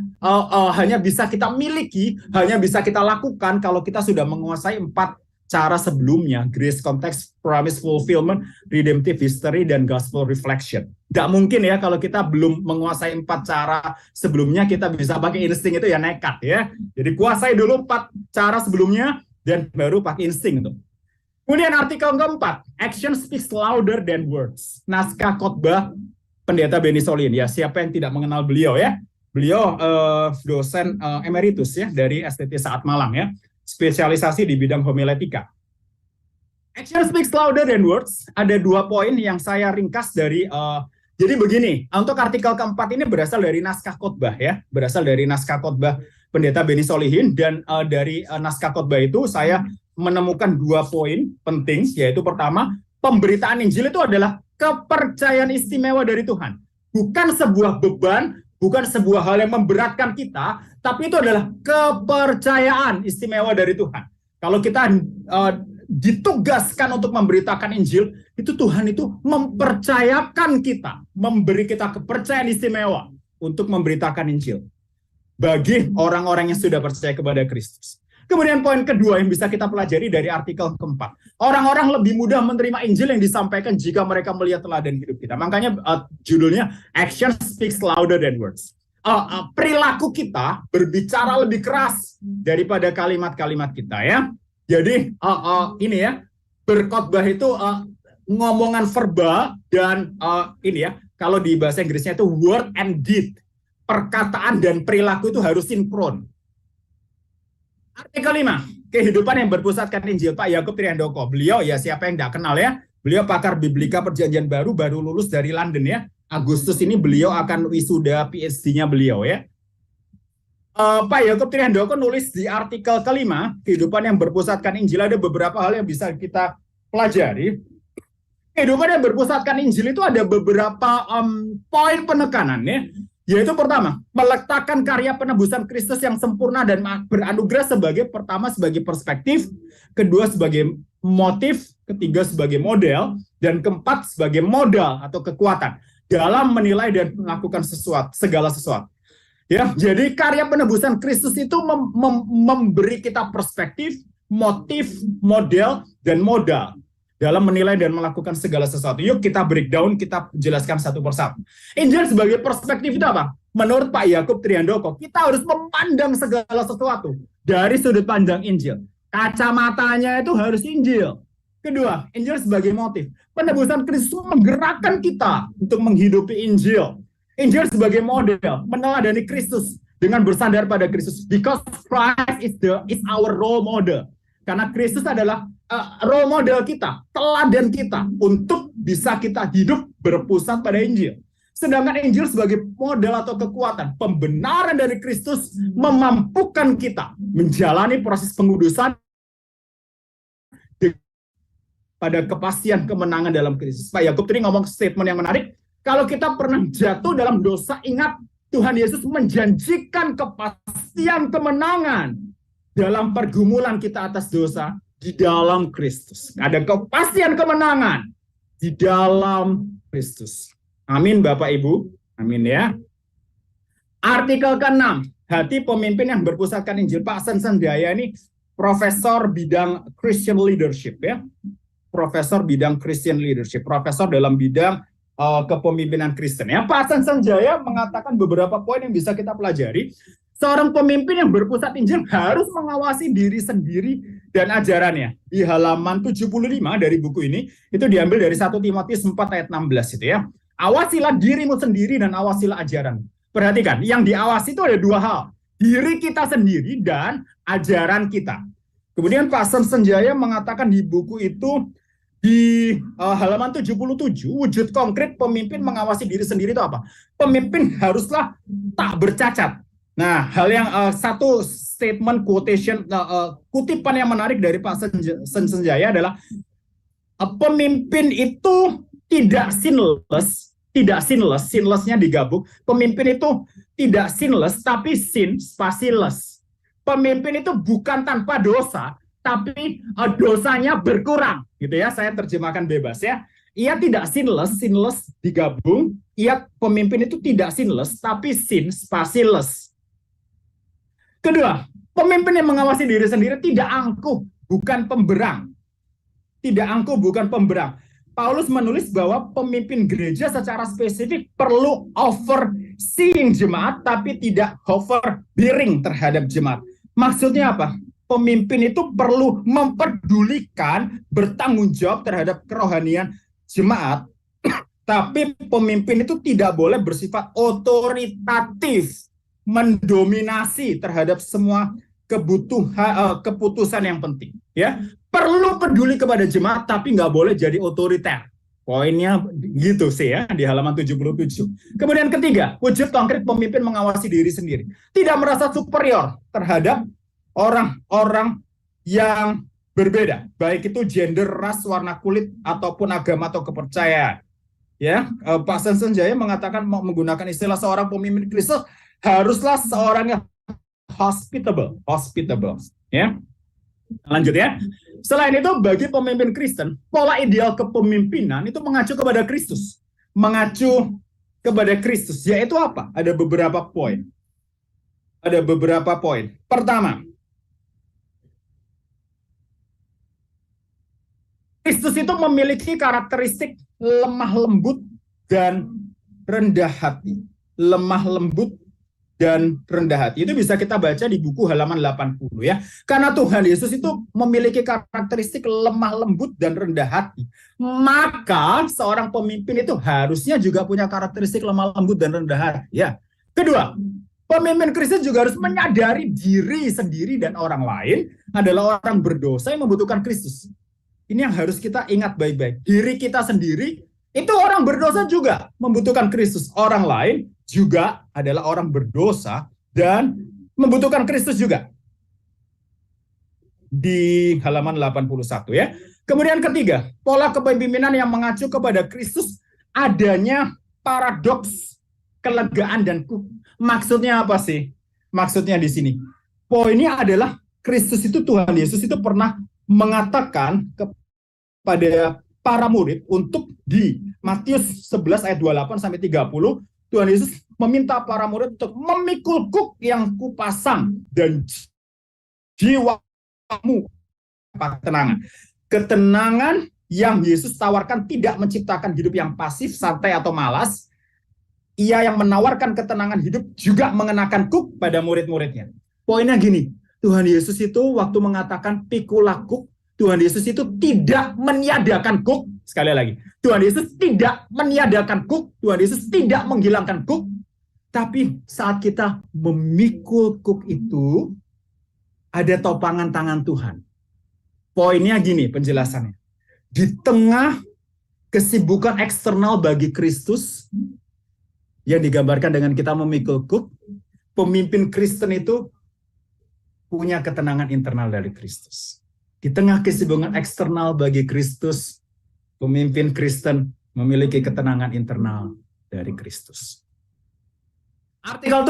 miliki, hanya bisa kita lakukan kalau kita sudah menguasai 4 cara sebelumnya: grace, context, promise, fulfillment, redemptive history, dan gospel reflection. Nggak mungkin ya kalau kita belum menguasai 4 cara sebelumnya kita bisa pakai insting, itu ya nekat ya. Jadi kuasai dulu 4 cara sebelumnya dan baru pakai insting itu. Kemudian artikel keempat, action speaks louder than words. Naskah khotbah Pendeta Benny Solin. Ya, siapa yang tidak mengenal beliau ya? Beliau dosen emeritus ya dari STT Saat Malang ya. Spesialisasi di bidang homiletika. Action speaks louder than words. Ada 2 poin yang saya ringkas dari. Jadi begini, untuk artikel keempat ini berasal dari naskah khotbah ya, berasal dari naskah khotbah Pendeta Benny Solihin, dan dari naskah khotbah itu saya menemukan 2 poin penting, yaitu pertama, pemberitaan Injil itu adalah kepercayaan istimewa dari Tuhan, bukan sebuah beban, bukan sebuah hal yang memberatkan kita, tapi itu adalah kepercayaan istimewa dari Tuhan. Kalau kita ditugaskan untuk memberitakan Injil, itu Tuhan itu mempercayakan kita, memberi kita kepercayaan istimewa untuk memberitakan Injil bagi orang-orang yang sudah percaya kepada Kristus. Kemudian poin kedua yang bisa kita pelajari dari artikel keempat, orang-orang lebih mudah menerima Injil yang disampaikan jika mereka melihat teladan hidup kita. Makanya judulnya Action Speaks Louder Than Words. Perilaku kita berbicara lebih keras daripada kalimat-kalimat kita ya. Jadi ini ya, berkhotbah itu ngomongan verbal dan ini ya, kalau di bahasa Inggrisnya itu word and deed. Perkataan dan perilaku itu harus sinkron. Artikel 5, kehidupan yang berpusatkan Injil, Pak Yakub Trihandoko. Beliau ya siapa yang tidak kenal ya, beliau pakar Biblika Perjanjian Baru lulus dari London ya. Agustus ini beliau akan wisuda PhD-nya beliau ya. Pak Yakub Trihandoko nulis di artikel kelima, kehidupan yang berpusatkan Injil, ada beberapa hal yang bisa kita pelajari. Kehidupan yang berpusatkan Injil itu ada beberapa poin penekanannya, yaitu pertama, meletakkan karya penebusan Kristus yang sempurna dan beranugerah pertama sebagai perspektif, kedua sebagai motif, ketiga sebagai model, dan keempat sebagai modal atau kekuatan dalam menilai dan melakukan segala sesuatu. Ya, jadi karya penebusan Kristus itu memberi kita perspektif, motif, model, dan modal dalam menilai dan melakukan segala sesuatu. Yuk kita breakdown, kita jelaskan satu persatu. Injil sebagai perspektif itu apa? Menurut Pak Yakub Trihandoko, kita harus memandang segala sesuatu dari sudut pandang Injil. Kacamatanya itu harus Injil. Kedua, Injil sebagai motif. Penebusan Kristus menggerakkan kita untuk menghidupi Injil. Injil sebagai model, meneladani Kristus dengan bersandar pada Kristus. Because Christ is our role model. Karena Kristus adalah role model kita, teladan kita untuk bisa kita hidup berpusat pada Injil. Sedangkan Injil sebagai model atau kekuatan, pembenaran dari Kristus memampukan kita menjalani proses pengudusan pada kepastian kemenangan dalam Kristus. Pak Yakub tadi ngomong statement yang menarik, kalau kita pernah jatuh dalam dosa, ingat Tuhan Yesus menjanjikan kepastian kemenangan dalam pergumulan kita atas dosa di dalam Kristus. Ada kepastian kemenangan di dalam Kristus. Amin Bapak Ibu. Amin ya. Artikel ke-6, hati pemimpin yang berpusatkan Injil. Pak Sensendaya ini profesor bidang Christian leadership ya. Profesor bidang Christian leadership, profesor dalam bidang kepemimpinan Kristen. Ya, Pak Sensendaya mengatakan beberapa poin yang bisa kita pelajari. Seorang pemimpin yang berpusat Injil harus mengawasi diri sendiri dan ajarannya. Di halaman 75 dari buku ini, itu diambil dari 1 Timotius 4 ayat 16 itu ya. Awasilah dirimu sendiri dan awasilah ajaran. Perhatikan, yang diawasi itu ada dua hal. Diri kita sendiri dan ajaran kita. Kemudian Pak Sensendaya mengatakan di buku itu, di halaman 77, wujud konkret pemimpin mengawasi diri sendiri itu apa? Pemimpin haruslah tak bercacat. Nah, hal yang satu statement quotation, kutipan yang menarik dari Pak Sensendaya adalah pemimpin itu tidak sinless-nya digabung. Pemimpin itu tidak sinless, tapi spaceless. Pemimpin itu bukan tanpa dosa, tapi dosanya berkurang, gitu ya. Saya terjemahkan bebas ya. Ia tidak sinless digabung. Pemimpin itu tidak sinless, tapi spaceless. Kedua, pemimpin yang mengawasi diri sendiri tidak angkuh, bukan pemberang. Tidak angkuh, bukan pemberang. Paulus menulis bahwa pemimpin gereja secara spesifik perlu overseeing jemaat, tapi tidak overbearing terhadap jemaat. Maksudnya apa? Pemimpin itu perlu memperdulikan, bertanggung jawab terhadap kerohanian jemaat, tapi pemimpin itu tidak boleh bersifat otoritatif, mendominasi terhadap semua keputusan yang penting. Ya, perlu peduli kepada jemaat, tapi nggak boleh jadi otoriter. Poinnya gitu sih ya di halaman 77. Kemudian ketiga, wujud konkret pemimpin mengawasi diri sendiri. Tidak merasa superior terhadap orang-orang yang berbeda, baik itu gender, ras, warna kulit, ataupun agama atau kepercayaan. Ya, Pak Sensendaya mengatakan menggunakan istilah seorang pemimpin Kristus haruslah seorang yang hospitable. Ya. Lanjut ya. Selain itu, bagi pemimpin Kristen, pola ideal kepemimpinan itu mengacu kepada Kristus. Yaitu apa? Ada beberapa poin. Pertama, Kristus itu memiliki karakteristik lemah lembut dan rendah hati. Itu bisa kita baca di buku halaman 80 ya. Karena Tuhan Yesus itu memiliki karakteristik lemah lembut dan rendah hati. Maka seorang pemimpin itu harusnya juga punya karakteristik lemah lembut dan rendah hati ya. Kedua, pemimpin Kristen juga harus menyadari diri sendiri dan orang lain adalah orang berdosa yang membutuhkan Kristus. Ini yang harus kita ingat baik-baik. Diri kita sendiri itu orang berdosa juga membutuhkan Kristus. Orang lain juga adalah orang berdosa dan membutuhkan Kristus juga. di halaman 81 ya. Kemudian ketiga, pola kepemimpinan yang mengacu kepada Kristus, adanya paradoks kelegaan dan maksudnya apa sih? Maksudnya di sini. Poinnya adalah Kristus itu, Tuhan Yesus itu pernah mengatakan kepada para murid untuk di Matius 11 ayat 28 sampai 30, Tuhan Yesus meminta para murid untuk memikul kuk yang kupasang dan jiwamu ketenangan. Ketenangan yang Yesus tawarkan tidak menciptakan hidup yang pasif, santai atau malas. Ia yang menawarkan ketenangan hidup juga mengenakan kuk pada murid-muridnya. Poinnya gini, Tuhan Yesus itu waktu mengatakan pikulah kuk, Tuhan Yesus itu tidak meniadakan kuk. Sekali lagi, Tuhan Yesus tidak meniadakan kuk, Tuhan Yesus tidak menghilangkan kuk. Tapi saat kita memikul kuk itu, ada topangan tangan Tuhan. Poinnya gini penjelasannya. Di tengah kesibukan eksternal bagi Kristus, yang digambarkan dengan kita memikul kuk, pemimpin Kristen itu punya ketenangan internal dari Kristus. Di tengah kesibukan eksternal bagi Kristus, pemimpin Kristen memiliki ketenangan internal dari Kristus. Artikel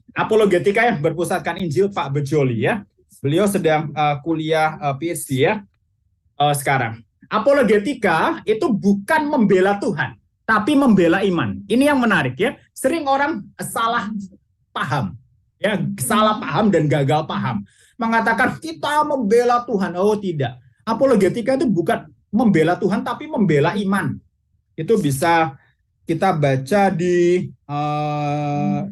7, apologetika yang berpusatkan Injil, Pak Bejoli ya. Beliau sedang kuliah PhD ya sekarang. Apologetika itu bukan membela Tuhan, tapi membela iman. Ini yang menarik ya. Sering orang salah paham, ya, salah paham dan gagal paham. Mengatakan kita membela Tuhan. Oh tidak. Apologetika itu bukan membela Tuhan, tapi membela iman. Itu bisa kita baca di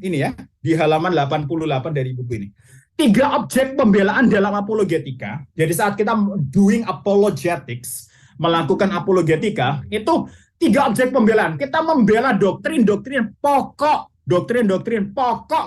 ini ya, di halaman 88 dari buku ini. 3 objek pembelaan dalam apologetika. Jadi saat kita doing apologetics, melakukan apologetika, itu 3 objek pembelaan. Kita membela doktrin-doktrin pokok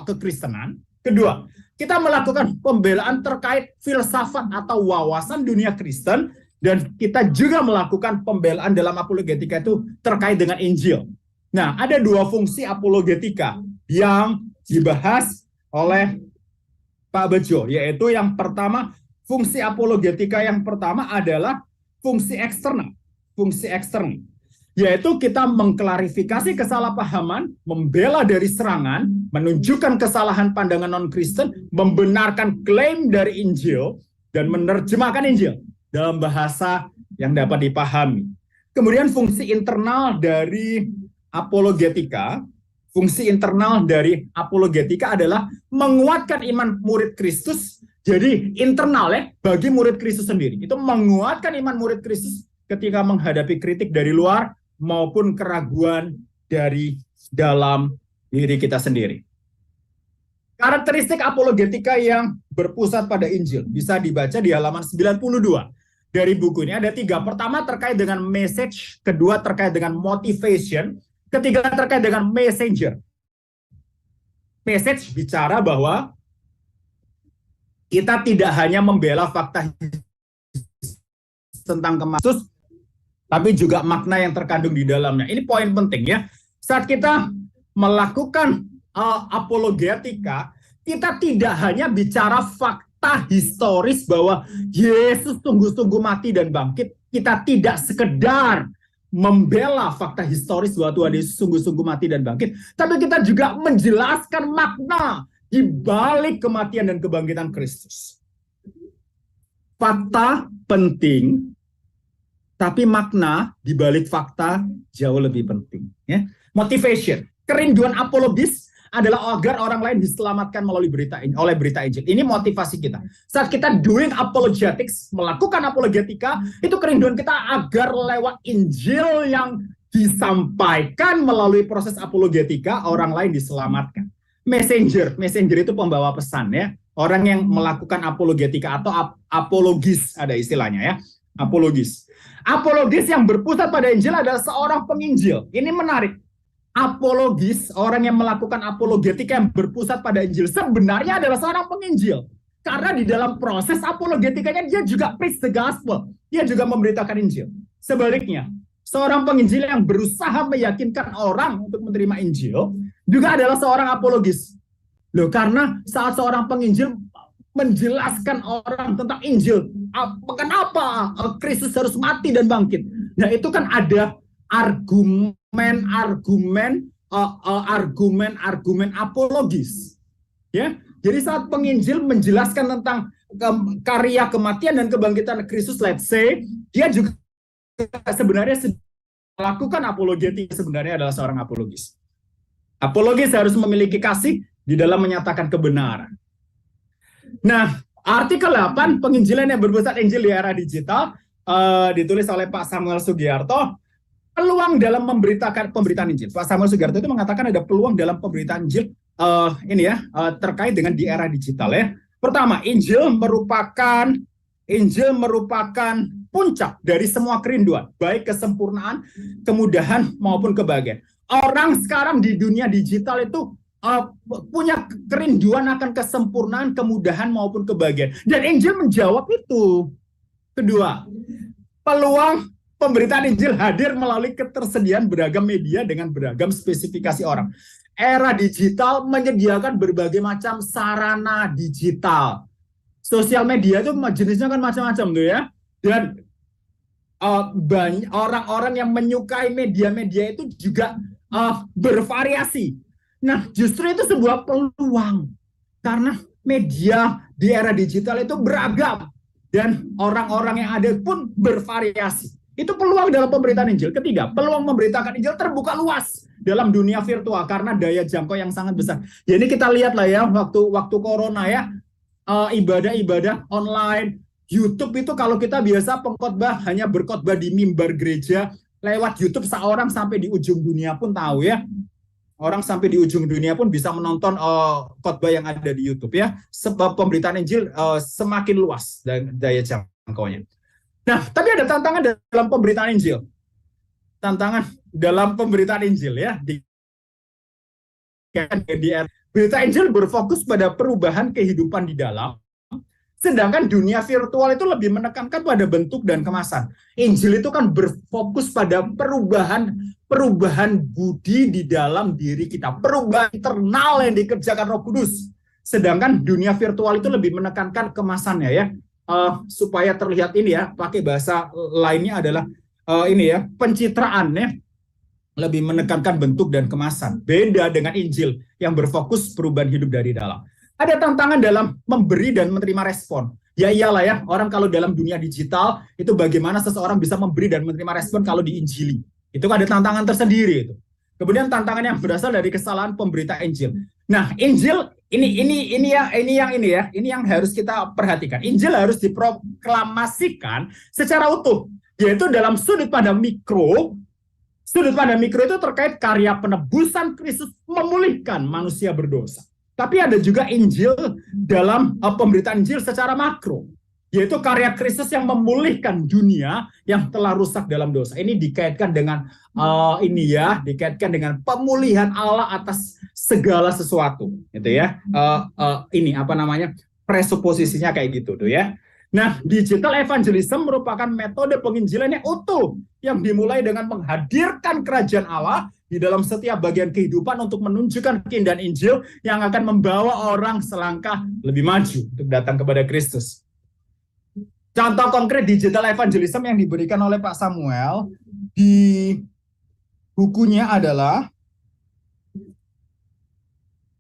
kekristenan. Kedua, kita melakukan pembelaan terkait filsafat atau wawasan dunia Kristen, dan kita juga melakukan pembelaan dalam apologetika itu terkait dengan Injil. Nah, ada 2 fungsi apologetika yang dibahas oleh Pak Bejo, yaitu yang pertama, fungsi apologetika yang pertama adalah fungsi eksternal. Fungsi eksternal, yaitu kita mengklarifikasi kesalahpahaman, membela dari serangan, menunjukkan kesalahan pandangan non-Kristen, membenarkan klaim dari Injil, dan menerjemahkan Injil dalam bahasa yang dapat dipahami. Kemudian fungsi internal dari apologetika, adalah menguatkan iman murid Kristus. Jadi internal ya, bagi murid Kristus sendiri. Itu menguatkan iman murid Kristus ketika menghadapi kritik dari luar maupun keraguan dari dalam diri kita sendiri. Karakteristik apologetika yang berpusat pada Injil bisa dibaca di halaman 92 dari buku ini. Ada 3. Pertama terkait dengan message, kedua terkait dengan motivation, ketiga terkait dengan messenger. Message bicara bahwa kita tidak hanya membela fakta tentang Kristus, tapi juga makna yang terkandung di dalamnya. Ini poin penting ya. Saat kita melakukan apologetika, kita tidak hanya bicara fakta historis bahwa Yesus sungguh-sungguh mati dan bangkit. Kita tidak sekedar membela fakta historis bahwa Tuhan Yesus sungguh-sungguh mati dan bangkit, tapi kita juga menjelaskan makna di balik kematian dan kebangkitan Kristus. Fakta penting, tapi makna di balik fakta jauh lebih penting. Ya. Motivation, kerinduan apologis adalah agar orang lain diselamatkan melalui berita Injil. Ini motivasi kita. Saat kita doing apologetics, melakukan apologetika, itu kerinduan kita agar lewat Injil yang disampaikan melalui proses apologetika, orang lain diselamatkan. Messenger itu pembawa pesan ya. Orang yang melakukan apologetika atau apologis, ada istilahnya ya. Apologis yang berpusat pada Injil adalah seorang penginjil. Ini menarik. Apologis, orang yang melakukan apologetika yang berpusat pada Injil, sebenarnya adalah seorang penginjil. Karena di dalam proses apologetikanya dia juga preach the gospel. Dia juga memberitakan Injil. Sebaliknya, seorang penginjil yang berusaha meyakinkan orang untuk menerima Injil juga adalah seorang apologis. Loh, karena saat seorang penginjil menjelaskan orang tentang Injil. Kenapa Kristus harus mati dan bangkit? Nah, itu kan ada argumen apologis. Ya, jadi saat penginjil menjelaskan tentang karya kematian dan kebangkitan Kristus, let's say, dia juga sebenarnya melakukan apologetik, sebenarnya adalah seorang apologis. Apologis harus memiliki kasih di dalam menyatakan kebenaran. Nah, artikel 8, penginjilan yang berpusat Injil di era digital, ditulis oleh Pak Samuel Sugiarto. Peluang dalam pemberitaan Injil. Pak Samuel Sugiarto itu mengatakan ada peluang dalam pemberitaan Injil terkait dengan di era digital ya. Pertama, Injil merupakan puncak dari semua kerinduan, baik kesempurnaan, kemudahan maupun kebahagiaan. Orang sekarang di dunia digital itu punya kerinduan akan kesempurnaan, kemudahan maupun kebahagiaan. Dan Injil menjawab itu. Kedua, peluang pemberitaan Injil hadir melalui ketersediaan beragam media dengan beragam spesifikasi orang. Era digital menyediakan berbagai macam sarana digital. Sosial media itu jenisnya kan macam-macam tuh ya. Dan banyak orang-orang yang menyukai media-media itu juga bervariasi. Nah, justru itu sebuah peluang. Karena media di era digital itu beragam. Dan orang-orang yang ada pun bervariasi. Itu peluang dalam pemberitaan Injil. Ketiga, peluang memberitakan Injil terbuka luas dalam dunia virtual karena daya jangkau yang sangat besar. Jadi kita lihat lah ya, waktu corona ya, ibadah-ibadah online, YouTube itu kalau kita biasa pengkhotbah hanya berkhotbah di mimbar gereja, lewat YouTube seorang sampai di ujung dunia pun tahu ya. Orang sampai di ujung dunia pun bisa menonton khotbah yang ada di YouTube ya. Sebab pemberitaan Injil semakin luas dan daya jangkaunya. Nah, tapi ada tantangan dalam pemberitaan Injil. Tantangan dalam pemberitaan Injil ya. Berita Injil berfokus pada perubahan kehidupan di dalam. Sedangkan dunia virtual itu lebih menekankan pada bentuk dan kemasan. Injil itu kan berfokus pada perubahan budi di dalam diri kita. Perubahan internal yang dikerjakan Roh Kudus. Sedangkan dunia virtual itu lebih menekankan kemasannya ya. Supaya terlihat ini ya, pakai bahasa lainnya adalah pencitraan ya, lebih menekankan bentuk dan kemasan. Beda dengan Injil yang berfokus perubahan hidup dari dalam. Ada tantangan dalam memberi dan menerima respon. Ya iyalah ya, orang kalau dalam dunia digital itu bagaimana seseorang bisa memberi dan menerima respon kalau diinjili. Itu ada tantangan tersendiri itu. Kemudian tantangan yang berasal dari kesalahan pemberita Injil. Nah, Injil ini yang harus kita perhatikan. Injil harus diproklamasikan secara utuh, yaitu dalam sudut pandang mikro. Sudut pandang mikro itu terkait karya penebusan Kristus memulihkan manusia berdosa. Tapi ada juga Injil dalam pemberitaan Injil secara makro, yaitu karya Kristus yang memulihkan dunia yang telah rusak dalam dosa. Ini dikaitkan dengan dikaitkan dengan pemulihan Allah atas segala sesuatu, gitu ya. Presuposisinya kayak gitu tuh ya. Nah, digital evangelism merupakan metode penginjilan yang utuh yang dimulai dengan menghadirkan kerajaan Allah di dalam setiap bagian kehidupan untuk menunjukkan keindahan Injil yang akan membawa orang selangkah lebih maju untuk datang kepada Kristus. Contoh konkret digital evangelism yang diberikan oleh Pak Samuel di bukunya adalah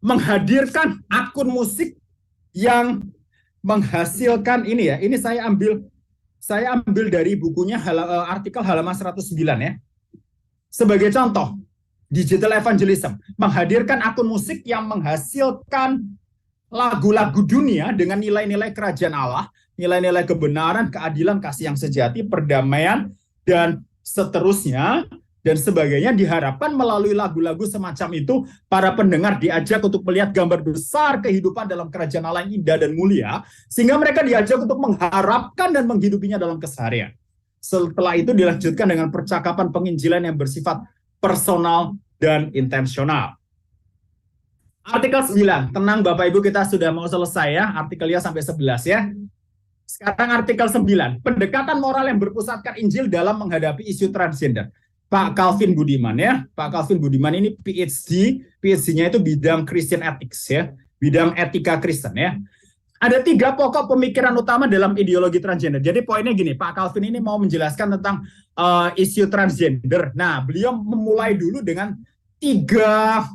menghadirkan akun musik yang menghasilkan ini ya. Ini saya ambil dari bukunya artikel halaman 109 ya. Sebagai contoh, digital evangelism menghadirkan akun musik yang menghasilkan lagu-lagu dunia dengan nilai-nilai kerajaan Allah, nilai-nilai kebenaran, keadilan, kasih yang sejati, perdamaian, dan seterusnya, dan sebagainya. Diharapkan melalui lagu-lagu semacam itu, para pendengar diajak untuk melihat gambar besar kehidupan dalam kerajaan Allah yang indah dan mulia, sehingga mereka diajak untuk mengharapkan dan menghidupinya dalam keseharian. Setelah itu dilanjutkan dengan percakapan penginjilan yang bersifat personal dan intensional. Artikel 9, tenang Bapak Ibu, kita sudah mau selesai ya, artikelnya sampai 11 ya. Sekarang artikel 9, pendekatan moral yang berpusatkan Injil dalam menghadapi isu transgender. Pak Calvin Budiman ya, Pak Calvin Budiman ini PhD-nya itu bidang Christian Ethics ya, bidang etika Kristen ya. Ada 3 pokok pemikiran utama dalam ideologi transgender. Jadi poinnya gini, Pak Calvin ini mau menjelaskan tentang isu transgender. Nah, beliau memulai dulu dengan 3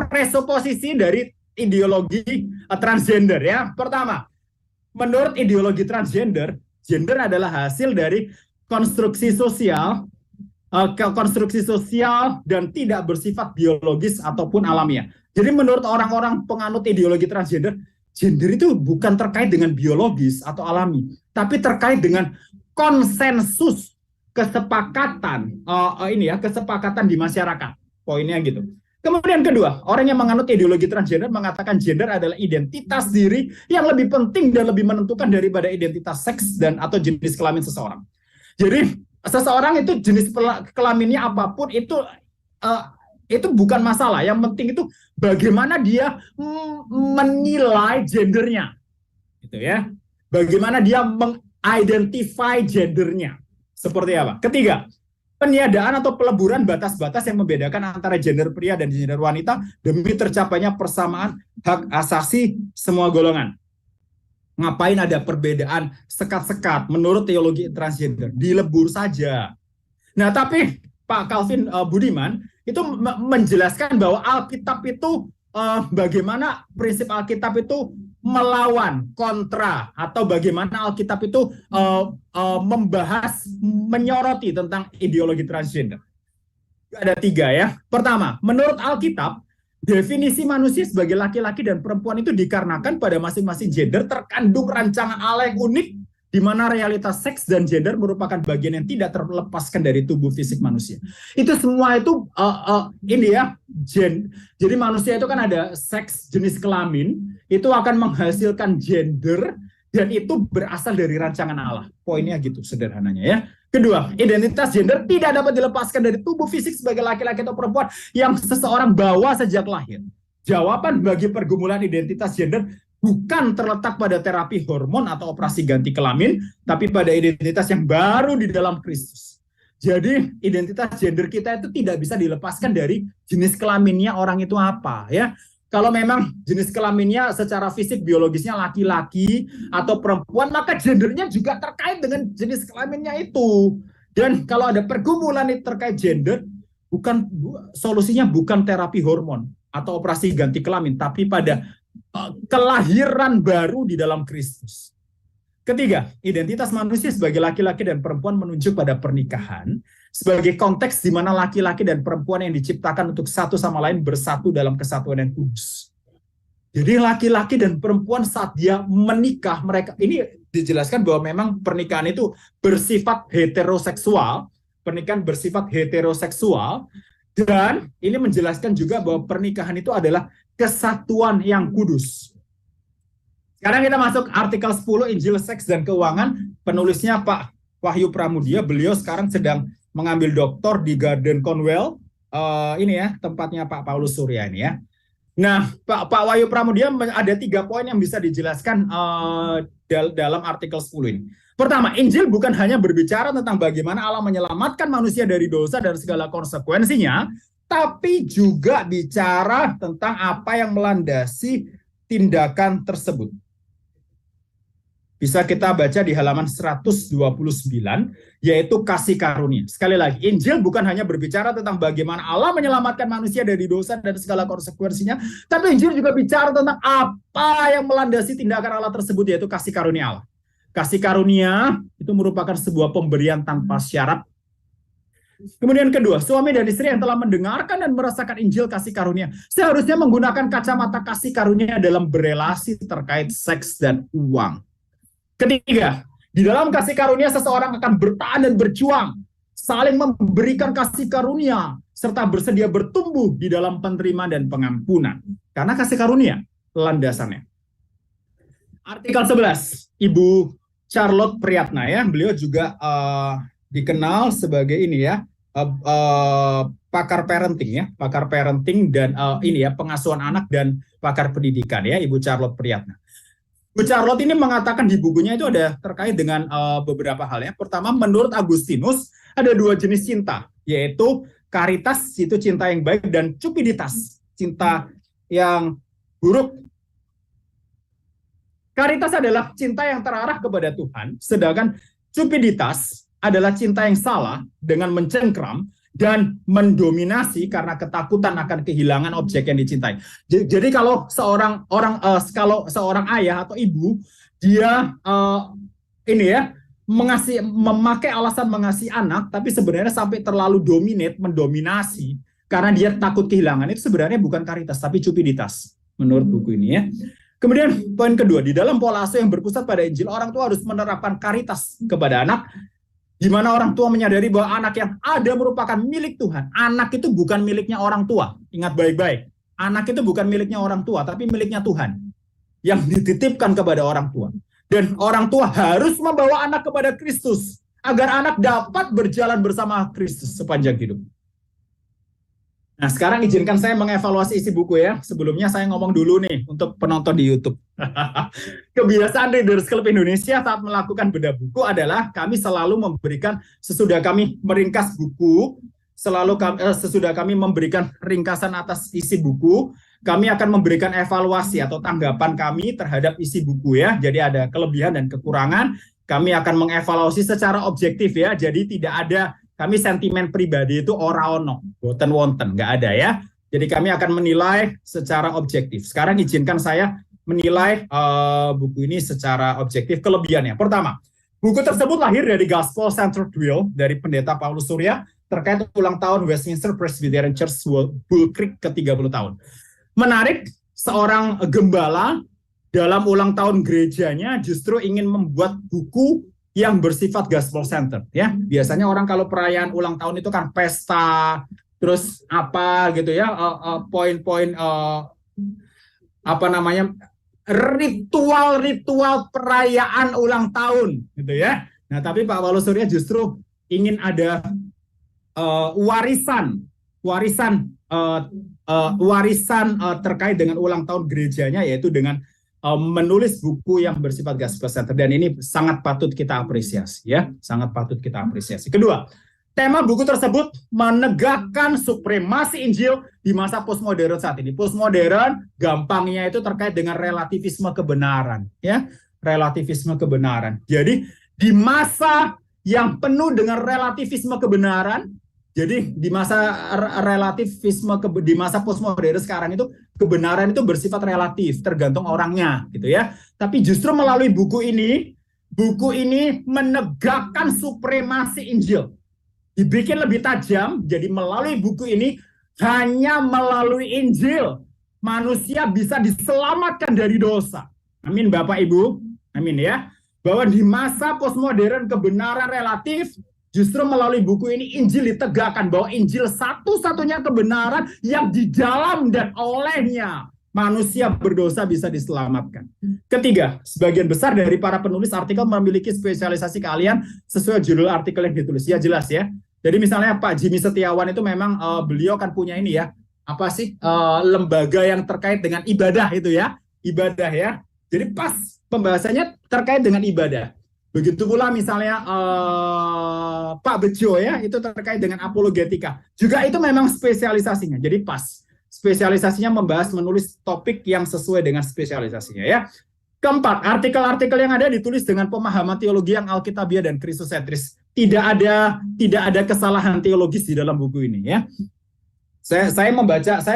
presuposisi dari ideologi transgender ya. Pertama, menurut ideologi transgender, gender adalah hasil dari konstruksi sosial dan tidak bersifat biologis ataupun alamiah. Jadi menurut orang-orang penganut ideologi transgender, gender itu bukan terkait dengan biologis atau alami, tapi terkait dengan konsensus kesepakatan kesepakatan di masyarakat. Poinnya gitu. Kemudian kedua, orang yang menganut ideologi transgender mengatakan gender adalah identitas diri yang lebih penting dan lebih menentukan daripada identitas seks dan atau jenis kelamin seseorang. Jadi seseorang itu jenis kelaminnya apapun itu bukan masalah. Yang penting itu bagaimana dia menilai gendernya, gitu ya. Bagaimana dia mengidentify gendernya. Seperti apa? Ketiga, peniadaan atau peleburan batas-batas yang membedakan antara gender pria dan gender wanita demi tercapainya persamaan hak asasi semua golongan. Ngapain ada perbedaan sekat-sekat menurut teologi transgender? Dilebur saja. Nah, tapi Pak Calvin Budiman itu menjelaskan bahwa Alkitab itu bagaimana prinsip Alkitab itu melawan, kontra, atau bagaimana Alkitab itu membahas, menyoroti tentang ideologi transgender. Ada 3 ya. Pertama, menurut Alkitab, definisi manusia sebagai laki-laki dan perempuan itu dikarenakan pada masing-masing gender terkandung rancangan Allah yang unik, di mana realitas seks dan gender merupakan bagian yang tidak terlepaskan dari tubuh fisik manusia. Itu semua itu jadi manusia itu kan ada seks, jenis kelamin, itu akan menghasilkan gender, dan itu berasal dari rancangan Allah. Poinnya gitu sederhananya ya. Kedua, identitas gender tidak dapat dilepaskan dari tubuh fisik sebagai laki-laki atau perempuan yang seseorang bawa sejak lahir. Jawaban bagi pergumulan identitas gender bukan terletak pada terapi hormon atau operasi ganti kelamin, tapi pada identitas yang baru di dalam Kristus. Jadi identitas gender kita itu tidak bisa dilepaskan dari jenis kelaminnya orang itu apa ya. Kalau memang jenis kelaminnya secara fisik biologisnya laki-laki atau perempuan, maka gendernya juga terkait dengan jenis kelaminnya itu. Dan kalau ada pergumulan terkait gender, solusinya bukan terapi hormon atau operasi ganti kelamin, tapi pada kelahiran baru di dalam Kristus. Ketiga, identitas manusia sebagai laki-laki dan perempuan menunjuk pada pernikahan sebagai konteks di mana laki-laki dan perempuan yang diciptakan untuk satu sama lain bersatu dalam kesatuan yang kudus. Jadi laki-laki dan perempuan saat dia menikah, mereka ini dijelaskan bahwa memang pernikahan itu bersifat heteroseksual, dan ini menjelaskan juga bahwa pernikahan itu adalah kesatuan yang kudus. Sekarang kita masuk artikel 10 Injil Seks dan Keuangan, penulisnya Pak Wahyu Pramudia, beliau sekarang sedang mengambil doktor di Garden Cornwall, tempatnya Pak Paulus Surya ini ya. Nah, Pak Wahyu Pramudia ada 3 poin yang bisa dijelaskan dalam artikel 10 ini. Pertama, Injil bukan hanya berbicara tentang bagaimana Allah menyelamatkan manusia dari dosa dan segala konsekuensinya, tapi juga bicara tentang apa yang melandasi tindakan tersebut. Bisa kita baca di halaman 129, yaitu kasih karunia. Sekali lagi, Injil bukan hanya berbicara tentang bagaimana Allah menyelamatkan manusia dari dosa dan segala konsekuensinya, tapi Injil juga bicara tentang apa yang melandasi tindakan Allah tersebut, yaitu kasih karunia Allah. Kasih karunia itu merupakan sebuah pemberian tanpa syarat. Kemudian kedua, suami dan istri yang telah mendengarkan dan merasakan Injil kasih karunia seharusnya menggunakan kacamata kasih karunia dalam berelasi terkait seks dan uang. Ketiga, di dalam kasih karunia seseorang akan bertahan dan berjuang, saling memberikan kasih karunia, serta bersedia bertumbuh di dalam penerimaan dan pengampunan. Karena kasih karunia landasannya. Artikel 11, Ibu Charlotte Priatna ya, beliau juga dikenal sebagai pakar parenting dan pengasuhan anak dan pakar pendidikan ya, Ibu Charlotte Priatna. Bu Charlotte ini mengatakan di bukunya itu ada terkait dengan beberapa hal ya. Pertama, menurut Agustinus ada 2 jenis cinta, yaitu caritas, itu cinta yang baik, dan cupiditas, cinta yang buruk. Karitas adalah cinta yang terarah kepada Tuhan, sedangkan cupiditas adalah cinta yang salah dengan mencengkram dan mendominasi karena ketakutan akan kehilangan objek yang dicintai. Jadi kalau seorang ayah atau ibu dia memakai alasan mengasihi anak, tapi sebenarnya sampai terlalu mendominasi karena dia takut kehilangan, itu sebenarnya bukan karitas tapi cupiditas menurut buku ini ya. Kemudian poin kedua, di dalam pola asuh yang berpusat pada Injil, orang tua harus menerapkan karitas kepada anak, di mana orang tua menyadari bahwa anak yang ada merupakan milik Tuhan. Anak itu bukan miliknya orang tua. Ingat baik-baik. Anak itu bukan miliknya orang tua, tapi miliknya Tuhan. Yang dititipkan kepada orang tua. Dan orang tua harus membawa anak kepada Kristus, agar anak dapat berjalan bersama Kristus sepanjang hidup. Nah, sekarang izinkan saya mengevaluasi isi buku ya. Sebelumnya saya ngomong dulu nih untuk penonton di YouTube. Kebiasaan Readers Club Indonesia saat melakukan bedah buku adalah kami selalu memberikan, sesudah kami meringkas buku, sesudah kami memberikan ringkasan atas isi buku, kami akan memberikan evaluasi atau tanggapan kami terhadap isi buku ya. Jadi ada kelebihan dan kekurangan. Kami akan mengevaluasi secara objektif ya. Jadi tidak ada kami sentimen pribadi itu ora ono, boten wonten, nggak ada ya. Jadi kami akan menilai secara objektif. Sekarang izinkan saya menilai buku ini secara objektif kelebihannya. Pertama, buku tersebut lahir dari Gospel Centered Will dari Pendeta Paulus Surya terkait ulang tahun Westminster Presbyterian Church Bull Creek ke-30 tahun. Menarik, seorang gembala dalam ulang tahun gerejanya justru ingin membuat buku yang bersifat gospel center ya. Biasanya orang kalau perayaan ulang tahun itu kan pesta, terus apa gitu ya, poin-poin ritual perayaan ulang tahun gitu ya. Nah, tapi Pak Paulus Surya justru ingin ada warisan terkait dengan ulang tahun gerejanya, yaitu dengan menulis buku yang bersifat gospel center, dan ini sangat patut kita apresiasi ya, sangat patut kita apresiasi. Kedua, tema buku tersebut menegakkan supremasi Injil di masa postmodern saat ini. Postmodern gampangnya itu terkait dengan relativisme kebenaran ya, relativisme kebenaran. Jadi di masa yang penuh dengan relativisme kebenaran, jadi di masa di masa postmodern sekarang itu kebenaran itu bersifat relatif, tergantung orangnya gitu ya. Tapi justru melalui buku ini menegakkan supremasi Injil. Dibikin lebih tajam, jadi melalui buku ini, hanya melalui Injil manusia bisa diselamatkan dari dosa. Amin Bapak Ibu, amin ya. Bahwa di masa postmodern kebenaran relatif, justru melalui buku ini Injil ditegakkan bahwa Injil satu-satunya kebenaran yang di dalam dan olehnya manusia berdosa bisa diselamatkan. Ketiga, sebagian besar dari para penulis artikel memiliki spesialisasi keahlian sesuai judul artikel yang ditulis. Ya jelas ya. Jadi misalnya Pak Jimmy Setiawan itu memang beliau kan punya ini ya, apa sih lembaga yang terkait dengan ibadah itu ya, ibadah ya. Jadi pas pembahasannya terkait dengan ibadah. Begitu pula misalnya Pak Bejo ya, itu terkait dengan apologetika. Juga itu memang spesialisasinya. Jadi pas spesialisasinya membahas menulis topik yang sesuai dengan spesialisasinya ya. Keempat, artikel-artikel yang ada ditulis dengan pemahaman teologi yang alkitabiah dan kristosentris. Tidak ada kesalahan teologis di dalam buku ini ya. Saya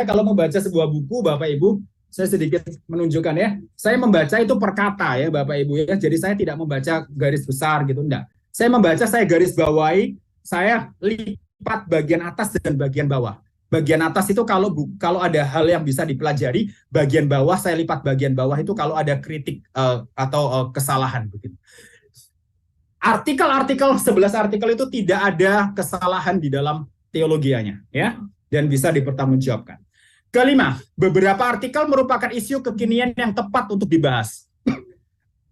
kalau membaca sebuah buku Bapak Ibu, saya sedikit menunjukkan ya. Saya membaca itu per kata ya Bapak Ibu ya. Jadi saya tidak membaca garis besar gitu, enggak. Saya membaca, saya garis bawahi, saya lipat bagian atas dan bagian bawah. Bagian atas itu kalau ada hal yang bisa dipelajari, bagian bawah saya lipat bagian bawah itu kalau ada kritik atau kesalahan begitu. Artikel-artikel 11 artikel itu tidak ada kesalahan di dalam teologianya ya, dan bisa dipertanggungjawabkan. Kelima, beberapa artikel merupakan isu kekinian yang tepat untuk dibahas.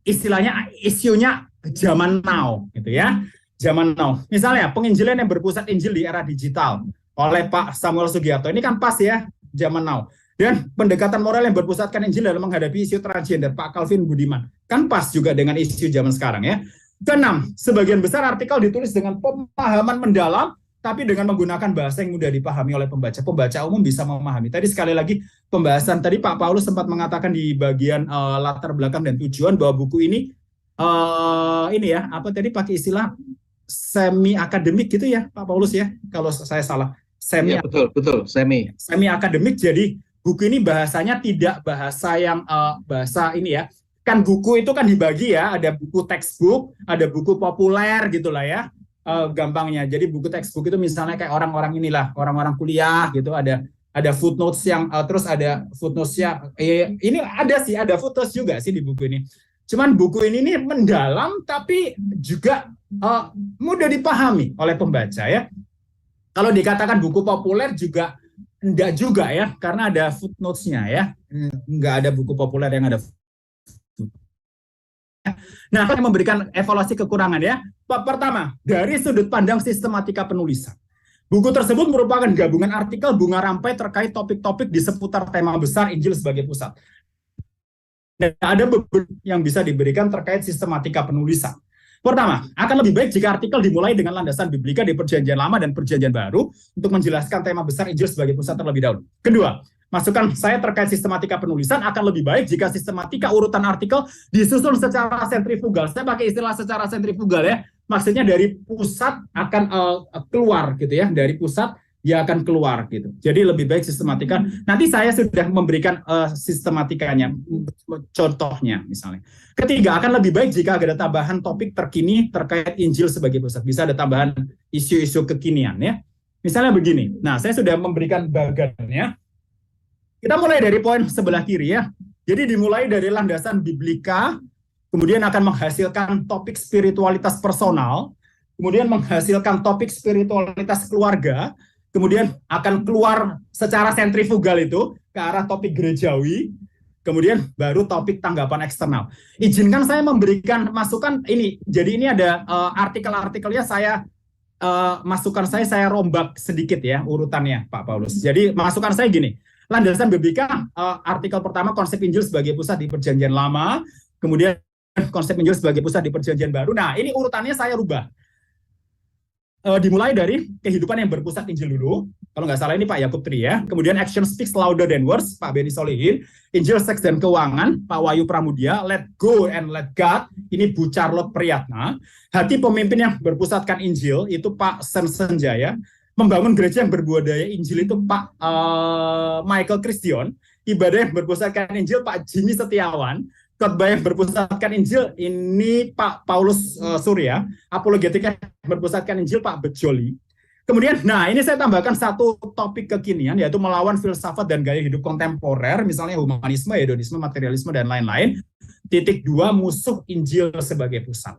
Isunya zaman now gitu ya. Zaman now. Misalnya penginjilan yang berpusat Injil di era digital oleh Pak Samuel Sugiarto. Ini kan pas ya, zaman now. Dan pendekatan moral yang berpusatkan Injil dalam menghadapi isu transgender Pak Calvin Budiman. Kan pas juga dengan isu zaman sekarang ya. Keenam, sebagian besar artikel ditulis dengan pemahaman mendalam tapi dengan menggunakan bahasa yang mudah dipahami oleh pembaca. Pembaca umum bisa memahami. Tadi sekali lagi pembahasan tadi Pak Paulus sempat mengatakan di bagian latar belakang dan tujuan bahwa buku ini ya, apa tadi pakai istilah semi akademik gitu ya Pak Paulus ya, kalau saya salah. Semi Ya, betul, semi akademik. Jadi buku ini bahasanya tidak bahasa yang bahasa ini ya. Kan buku itu kan dibagi ya, ada buku textbook, ada buku populer gitulah ya. Gampangnya. Jadi buku textbook itu misalnya kayak orang-orang inilah, orang-orang kuliah gitu, ada footnotes yang terus ada footnotes-nya ini ada footnotes juga sih di buku ini. Cuman buku ini nih mendalam tapi juga mudah dipahami oleh pembaca ya. Kalau dikatakan buku populer juga enggak juga ya, karena ada footnotes-nya ya. Enggak ada buku populer yang ada. Nah, saya memberikan evaluasi kekurangan ya. Pertama, dari sudut pandang sistematika penulisan. Buku tersebut merupakan gabungan artikel bunga rampai terkait topik-topik di seputar tema besar Injil sebagai pusat. Dan ada beberapa yang bisa diberikan terkait sistematika penulisan. Pertama, akan lebih baik jika artikel dimulai dengan landasan biblika di Perjanjian Lama dan Perjanjian Baru untuk menjelaskan tema besar Injil sebagai pusat terlebih dahulu. Kedua, masukan saya terkait sistematika penulisan akan lebih baik jika sistematika urutan artikel disusun secara sentrifugal. Saya pakai istilah secara sentrifugal ya, maksudnya dari pusat akan keluar gitu ya, dari pusat dia akan keluar gitu. Jadi lebih baik sistematika. Nanti saya sudah memberikan sistematikanya, contohnya misalnya. Ketiga, akan lebih baik jika ada tambahan topik terkini terkait Injil sebagai pusat. Bisa ada tambahan isu-isu kekinian ya. Misalnya begini. Nah, saya sudah memberikan bagannya. Kita mulai dari poin sebelah kiri ya. Jadi dimulai dari landasan biblika, kemudian akan menghasilkan topik spiritualitas personal, kemudian menghasilkan topik spiritualitas keluarga, kemudian akan keluar secara sentrifugal itu ke arah topik gerejawi, kemudian baru topik tanggapan eksternal. Izinkan saya memberikan masukan ini. Jadi ini ada artikel-artikelnya masukan saya rombak sedikit ya urutannya Pak Paulus. Jadi masukan saya gini. Landasan biblika artikel pertama konsep Injil sebagai pusat di Perjanjian Lama, kemudian konsep Injil sebagai pusat di Perjanjian Baru. Nah, ini urutannya saya rubah. Dimulai dari kehidupan yang berpusat Injil dulu, kalau nggak salah ini Pak Yakub Tri ya. Kemudian action speaks louder than words, Pak Benny Solihin. Injil, seks dan keuangan, Pak Wahyu Pramudia. Let go and let God, ini Bu Charlotte Priyatna. Hati pemimpin yang berpusatkan Injil, itu Pak Sen Senjaya. Membangun gereja yang berbudaya Injil itu Pak Michael Christian. Ibadah yang berpusatkan Injil Pak Jimmy Setiawan. Khotbah yang berpusatkan Injil ini Pak Paulus Surya, apologetika yang berpusatkan Injil Pak Bejoli. Kemudian, nah ini saya tambahkan satu topik kekinian, yaitu melawan filsafat dan gaya hidup kontemporer, misalnya humanisme, hedonisme, materialisme, dan lain-lain. Titik 2, musuh Injil sebagai pusat.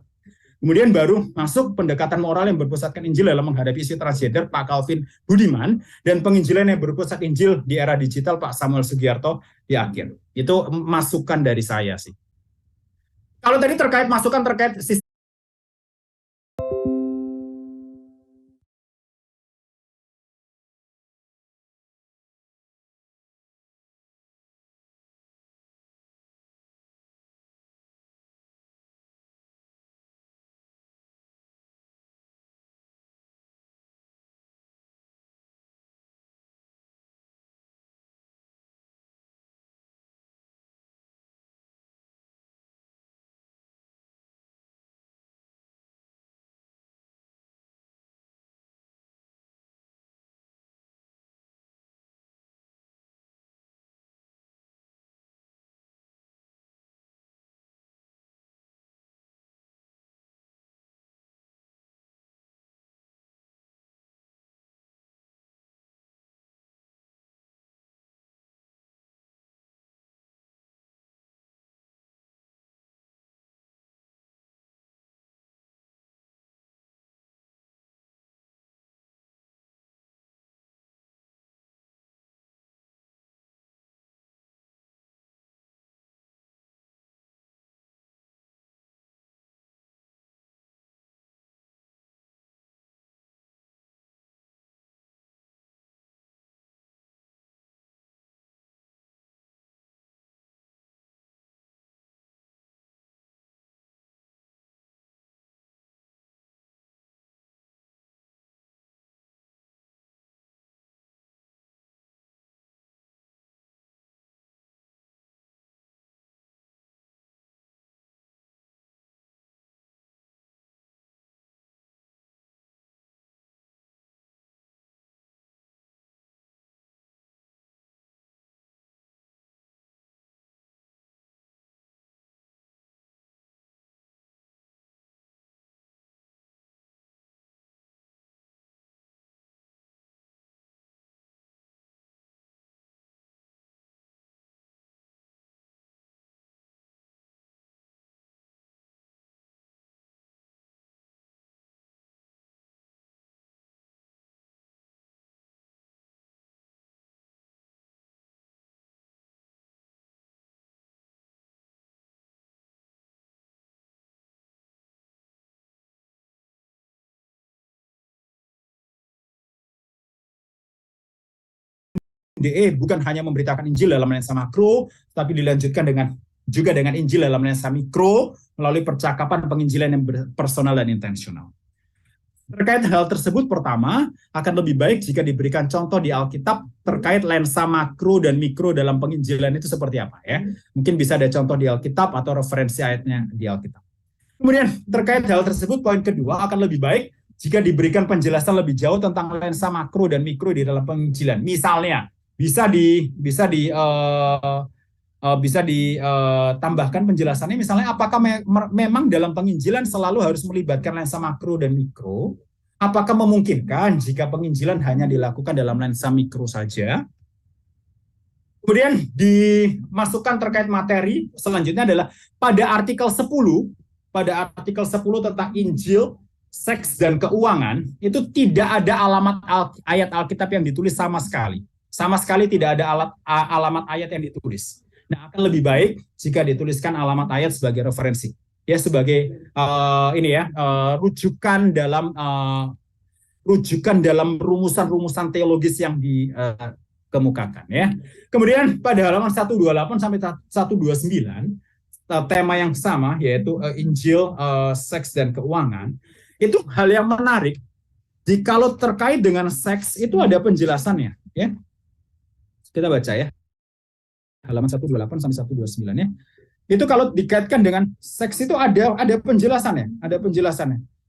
Kemudian baru masuk pendekatan moral yang berpusatkan Injil dalam menghadapi isu transgender Pak Calvin Budiman, dan penginjilan yang berpusat Injil di era digital Pak Samuel Sugiarto di akhir. Itu masukan dari saya sih. Kalau tadi terkait masukan terkait sistem DE bukan hanya memberitakan Injil dalam lensa makro, tapi dilanjutkan juga dengan Injil dalam lensa mikro melalui percakapan penginjilan yang personal dan intensional. Terkait hal tersebut, pertama, akan lebih baik jika diberikan contoh di Alkitab terkait lensa makro dan mikro dalam penginjilan itu seperti apa ya. Mungkin bisa ada contoh di Alkitab atau referensi ayatnya di Alkitab. Kemudian terkait hal tersebut, poin kedua, akan lebih baik jika diberikan penjelasan lebih jauh tentang lensa makro dan mikro di dalam penginjilan. Misalnya, bisa ditambahkan penjelasannya, misalnya apakah memang dalam penginjilan selalu harus melibatkan lensa makro dan mikro? Apakah memungkinkan jika penginjilan hanya dilakukan dalam lensa mikro saja? Kemudian dimasukkan terkait materi selanjutnya adalah pada artikel 10 tentang Injil, seks dan keuangan, itu tidak ada alamat ayat Alkitab yang ditulis sama sekali. Sama sekali tidak ada alamat ayat yang ditulis. Nah, akan lebih baik jika dituliskan alamat ayat sebagai referensi, ya, sebagai rujukan dalam rumusan-rumusan teologis yang dikemukakan, ya. Kemudian pada halaman 128 sampai 129 tema yang sama, yaitu Injil, seks dan keuangan. Itu hal yang menarik. Jikalau terkait dengan seks itu ada penjelasannya, ya. Kita baca ya. Halaman 128 sampai 129 ya. Itu kalau dikaitkan dengan seks itu ada penjelasannya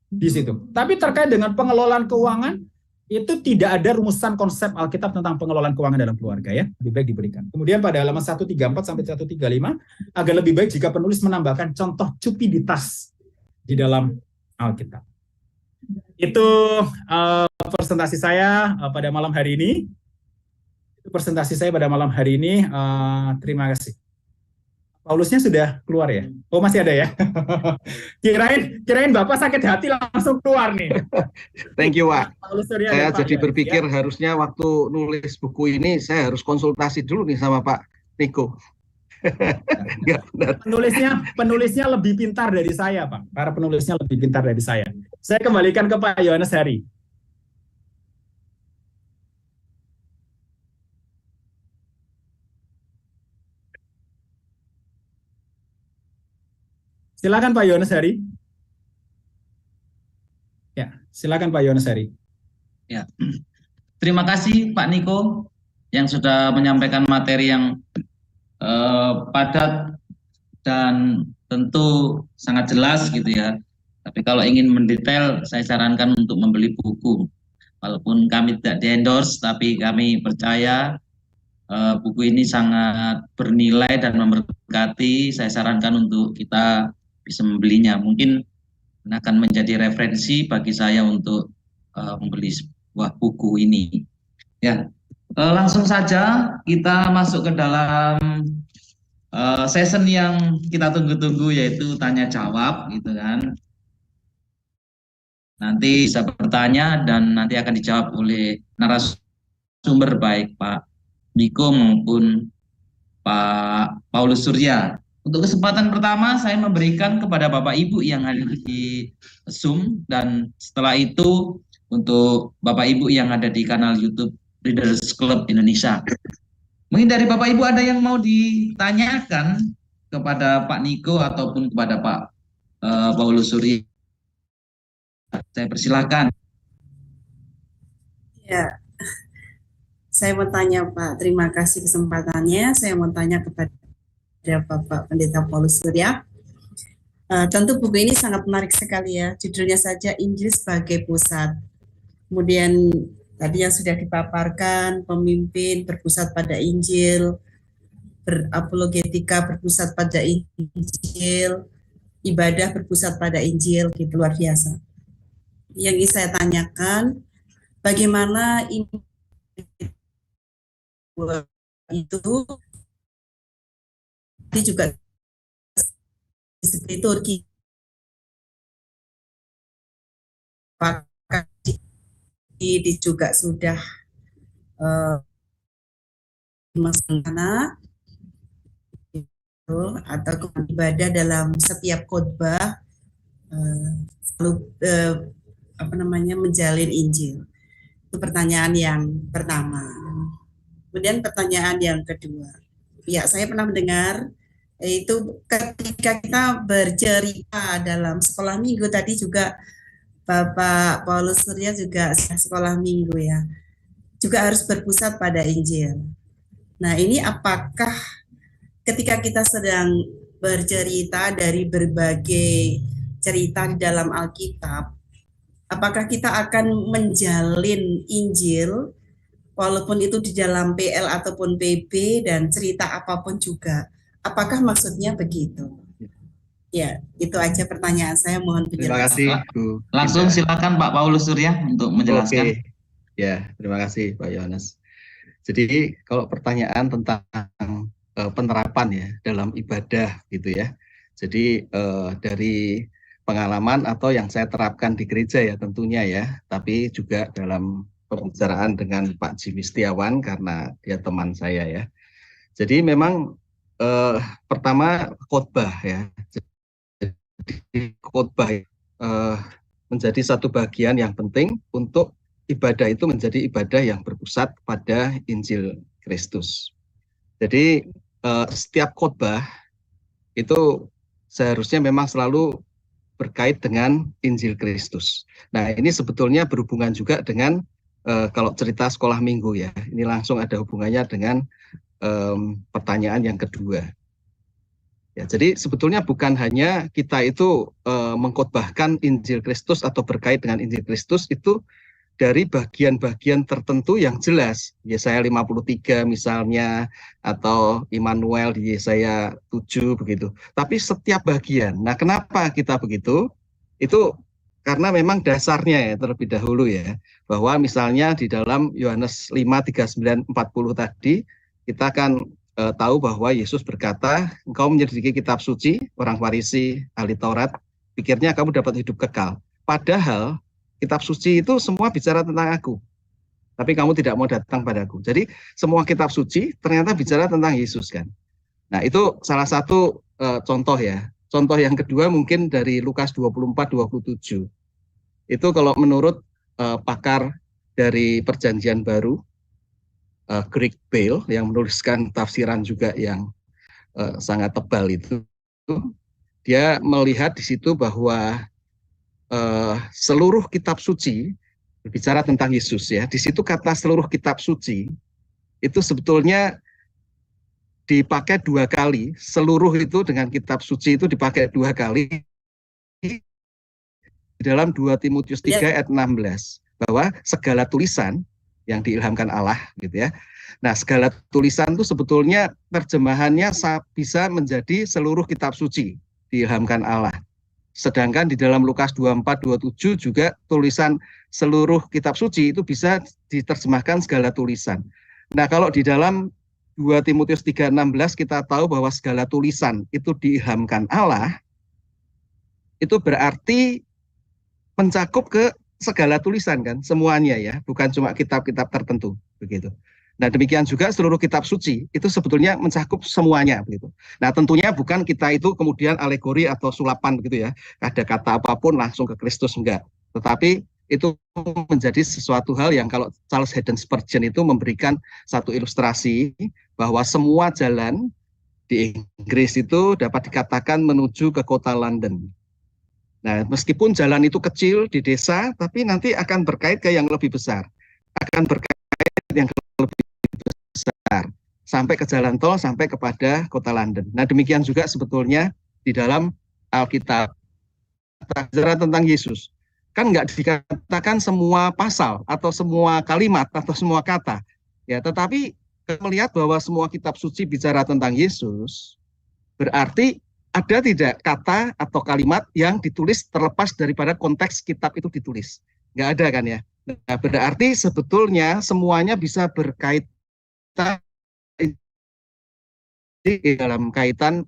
di situ. Tapi terkait dengan pengelolaan keuangan itu tidak ada rumusan konsep Alkitab tentang pengelolaan keuangan dalam keluarga ya. Lebih baik diberikan. Kemudian pada halaman 134 sampai 135 agak lebih baik jika penulis menambahkan contoh cupiditas di dalam Alkitab. Itu presentasi saya pada malam hari ini. Terima kasih. Paulusnya sudah keluar ya? Oh, masih ada ya? kirain Bapak sakit hati langsung keluar nih. Thank you, Pak. Paulus Surya Saya dan Pak jadi ya, berpikir ya. Harusnya waktu nulis buku ini saya harus konsultasi dulu nih sama Pak Niko. Enggak benar. Penulisnya lebih pintar dari saya, Pak. Para penulisnya lebih pintar dari saya. Saya kembalikan ke Pak Yohanes Hari. Silakan Pak Yohanes Hari. Ya, silakan Pak Yohanes Hari. Ya, terima kasih Pak Niko yang sudah menyampaikan materi yang padat dan tentu sangat jelas gitu ya. Tapi kalau ingin mendetail, saya sarankan untuk membeli buku. Walaupun kami tidak di-endorse, tapi kami percaya buku ini sangat bernilai dan memberkati. Saya sarankan untuk kita bisa membelinya. Mungkin akan menjadi referensi bagi saya untuk membeli sebuah buku ini. Ya, langsung saja kita masuk ke dalam session yang kita tunggu-tunggu, yaitu tanya jawab, gitu kan. Nanti bisa bertanya dan nanti akan dijawab oleh narasumber baik Pak Niko maupun Pak Paulus Surya. Untuk kesempatan pertama saya memberikan kepada Bapak Ibu yang hadir di Zoom, dan setelah itu untuk Bapak Ibu yang ada di kanal YouTube Readers Club Indonesia. Mungkin dari Bapak Ibu ada yang mau ditanyakan kepada Pak Niko ataupun kepada Pak Paulus Surya. Saya persilakan. Ya, saya mau tanya Pak, terima kasih kesempatannya. Saya mau tanya kepada Bapak Pendeta Paulus Surya. Tentu buku ini sangat menarik sekali ya. Judulnya saja Injil sebagai pusat. Kemudian tadi yang sudah dipaparkan, pemimpin berpusat pada Injil, apologetika berpusat pada Injil, ibadah berpusat pada Injil, gitu, luar biasa. Yang ingin saya tanyakan, bagaimana itu juga liturgi ini juga sudah atau ibadah dalam setiap khotbah menjalin Injil. Itu pertanyaan yang pertama. Kemudian pertanyaan yang kedua, ya saya pernah mendengar itu ketika kita bercerita dalam sekolah minggu tadi juga Bapak Paulus Surya juga sekolah minggu ya, juga harus berpusat pada Injil. Nah ini apakah ketika kita sedang bercerita dari berbagai cerita di dalam Alkitab, apakah kita akan menjalin Injil walaupun itu di dalam PL ataupun PB dan cerita apapun juga? Apakah maksudnya begitu? Ya, itu aja pertanyaan saya. Mohon Terima penjelasan. kasih, Bu. Langsung Ida. silakan Pak Paulus Surya untuk menjelaskan. Oke, ya terima kasih Pak Yohanes. Jadi kalau pertanyaan tentang penerapan ya dalam ibadah gitu ya. Jadi dari pengalaman atau yang saya terapkan di gereja ya tentunya ya, tapi juga dalam pembicaraan dengan Pak Jimmy Setiawan karena dia teman saya ya. Jadi memang pertama khotbah ya. Jadi khotbah menjadi satu bagian yang penting untuk ibadah itu menjadi ibadah yang berpusat pada Injil Kristus. Jadi setiap khotbah itu seharusnya memang selalu berkait dengan Injil Kristus. Nah ini sebetulnya berhubungan juga dengan kalau cerita sekolah minggu ya, ini langsung ada hubungannya dengan pertanyaan yang kedua. Ya, jadi sebetulnya bukan hanya kita itu mengkhotbahkan Injil Kristus atau berkait dengan Injil Kristus itu dari bagian-bagian tertentu yang jelas. Yesaya 53 misalnya, atau Immanuel di Yesaya 7 begitu. Tapi setiap bagian. Nah, kenapa kita begitu? Itu karena memang dasarnya ya terlebih dahulu ya. Bahwa misalnya di dalam Yohanes 5, 39, 40 tadi, kita akan tahu bahwa Yesus berkata, engkau menyelidiki kitab suci, orang Farisi, ahli Taurat, pikirnya kamu dapat hidup kekal. Padahal kitab suci itu semua bicara tentang aku, tapi kamu tidak mau datang padaku. Jadi semua kitab suci ternyata bicara tentang Yesus kan. Nah itu salah satu contoh ya. Contoh yang kedua mungkin dari Lukas 24-27. Itu kalau menurut pakar dari Perjanjian Baru, Greg Bale yang menuliskan tafsiran juga yang sangat tebal itu, dia melihat di situ bahwa seluruh kitab suci berbicara tentang Yesus ya. Di situ kata seluruh kitab suci itu sebetulnya dipakai 2 kali. Seluruh itu dengan kitab suci itu dipakai 2 kali di dalam 2 Timotius 3 ayat 16 bahwa segala tulisan yang diilhamkan Allah gitu ya. Nah, segala tulisan itu sebetulnya terjemahannya bisa menjadi seluruh kitab suci diilhamkan Allah. Sedangkan di dalam Lukas 24-27 juga tulisan seluruh kitab suci itu bisa diterjemahkan segala tulisan. Nah, kalau di dalam 2 Timotius 3:16 kita tahu bahwa segala tulisan itu diilhamkan Allah, itu berarti mencakup ke segala tulisan kan, semuanya ya, bukan cuma kitab-kitab tertentu begitu. Nah demikian juga seluruh kitab suci itu sebetulnya mencakup semuanya begitu. Nah tentunya bukan kita itu kemudian alegori atau sulapan begitu ya, ada kata apapun langsung ke Kristus enggak. Tetapi itu menjadi sesuatu hal yang kalau Charles Haddon Spurgeon itu memberikan satu ilustrasi bahwa semua jalan di Inggris itu dapat dikatakan menuju ke kota London. Nah, meskipun jalan itu kecil di desa, tapi nanti akan berkait ke yang lebih besar. Akan berkait yang lebih besar. Sampai ke jalan tol, sampai kepada kota London. Nah, demikian juga sebetulnya di dalam Alkitab. Bicara tentang Yesus. Kan nggak dikatakan semua pasal, atau semua kalimat, atau semua kata. Ya, tetapi melihat bahwa semua kitab suci bicara tentang Yesus, berarti ada tidak kata atau kalimat yang ditulis terlepas daripada konteks kitab itu ditulis? Nggak ada kan ya? Nah, berarti sebetulnya semuanya bisa berkaitan dalam kaitan.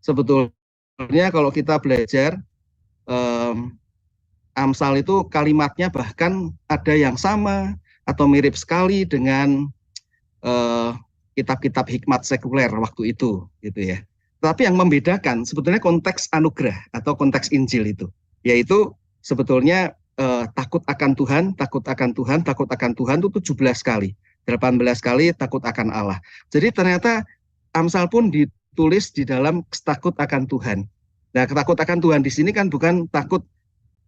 Sebetulnya kalau kita belajar Amsal itu kalimatnya bahkan ada yang sama atau mirip sekali dengan kitab-kitab hikmat sekuler waktu itu gitu ya. Tapi yang membedakan sebetulnya konteks anugerah atau konteks Injil itu, yaitu sebetulnya takut akan Tuhan, takut akan Tuhan, takut akan Tuhan itu 17 kali. 18 kali takut akan Allah. Jadi ternyata Amsal pun ditulis di dalam takut akan Tuhan. Nah, takut akan Tuhan di sini kan bukan takut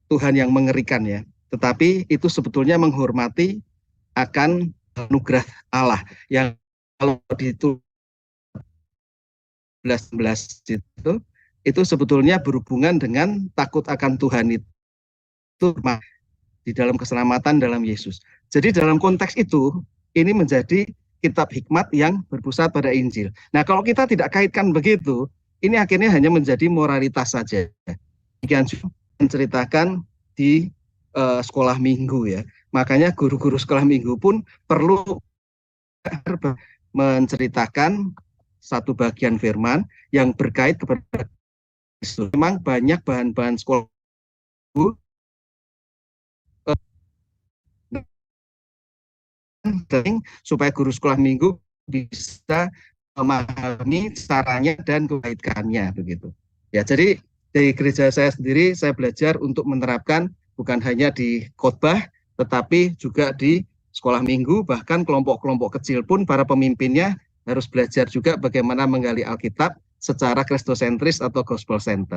Tuhan yang mengerikan ya, tetapi itu sebetulnya menghormati akan anugerah Allah yang kalau ditulis 11 itu sebetulnya berhubungan dengan takut akan Tuhan itu di dalam keselamatan dalam Yesus. Jadi dalam konteks itu ini menjadi kitab hikmat yang berpusat pada Injil. Nah, kalau kita tidak kaitkan begitu, ini akhirnya hanya menjadi moralitas saja. Demikian juga menceritakan di sekolah minggu ya. Makanya guru-guru sekolah minggu pun perlu menceritakan satu bagian firman yang berkait kepada Kristus. Memang banyak bahan-bahan sekolah minggu supaya guru sekolah minggu bisa memahami caranya dan kebaikannya begitu. Ya, jadi dari gereja saya sendiri saya belajar untuk menerapkan bukan hanya di khotbah tetapi juga di sekolah minggu, bahkan kelompok-kelompok kecil pun para pemimpinnya harus belajar juga bagaimana menggali Alkitab secara kristosentris atau gospel center.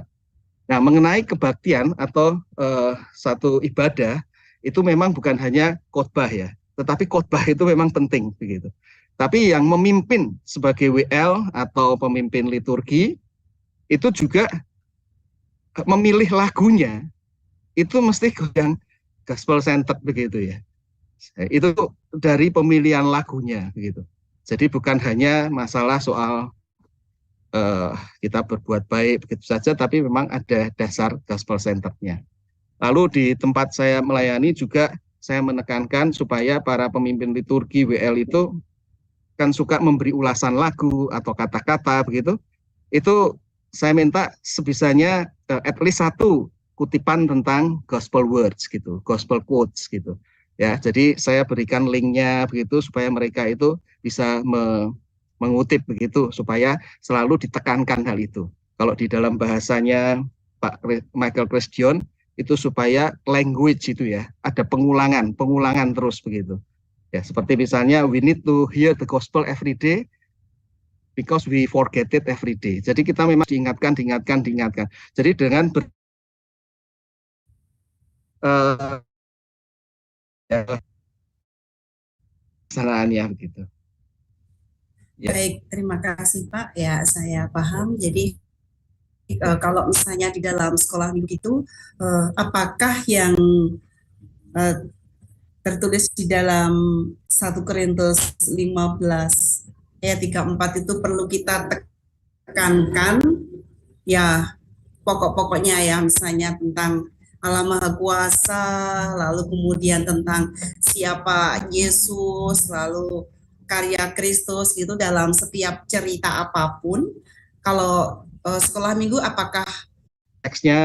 Nah, mengenai kebaktian atau satu ibadah itu memang bukan hanya khotbah ya, tetapi khotbah itu memang penting begitu. Tapi yang memimpin sebagai WL atau pemimpin liturgi itu juga memilih lagunya itu mesti yang gospel centered begitu ya. Itu dari pemilihan lagunya begitu. Jadi bukan hanya masalah soal kita berbuat baik begitu saja, tapi memang ada dasar gospel centerednya. Lalu di tempat saya melayani juga saya menekankan supaya para pemimpin liturgi WL itu kan suka memberi ulasan lagu atau kata-kata begitu. Itu saya minta sebisanya at least satu kutipan tentang gospel words gitu, gospel quotes gitu. Ya, jadi saya berikan linknya begitu supaya mereka itu bisa mengutip begitu supaya selalu ditekankan hal itu. Kalau di dalam bahasanya Pak Michael Christian itu supaya language itu ya ada pengulangan terus begitu. Ya, seperti misalnya we need to hear the gospel every day because we forget it every day. Jadi kita memang diingatkan. Jadi dengan kesalahannya begitu. Ya. Baik, terima kasih Pak. Ya, saya paham. Jadi kalau misalnya di dalam sekolah minggu itu, apakah yang tertulis di dalam 1 Korintus 15 ayat 34 itu perlu kita tekankan ya pokok-pokoknya ya, misalnya tentang Allah Maha Kuasa, lalu kemudian tentang siapa Yesus, lalu karya Kristus gitu dalam setiap cerita apapun. Kalau sekolah minggu apakah teksnya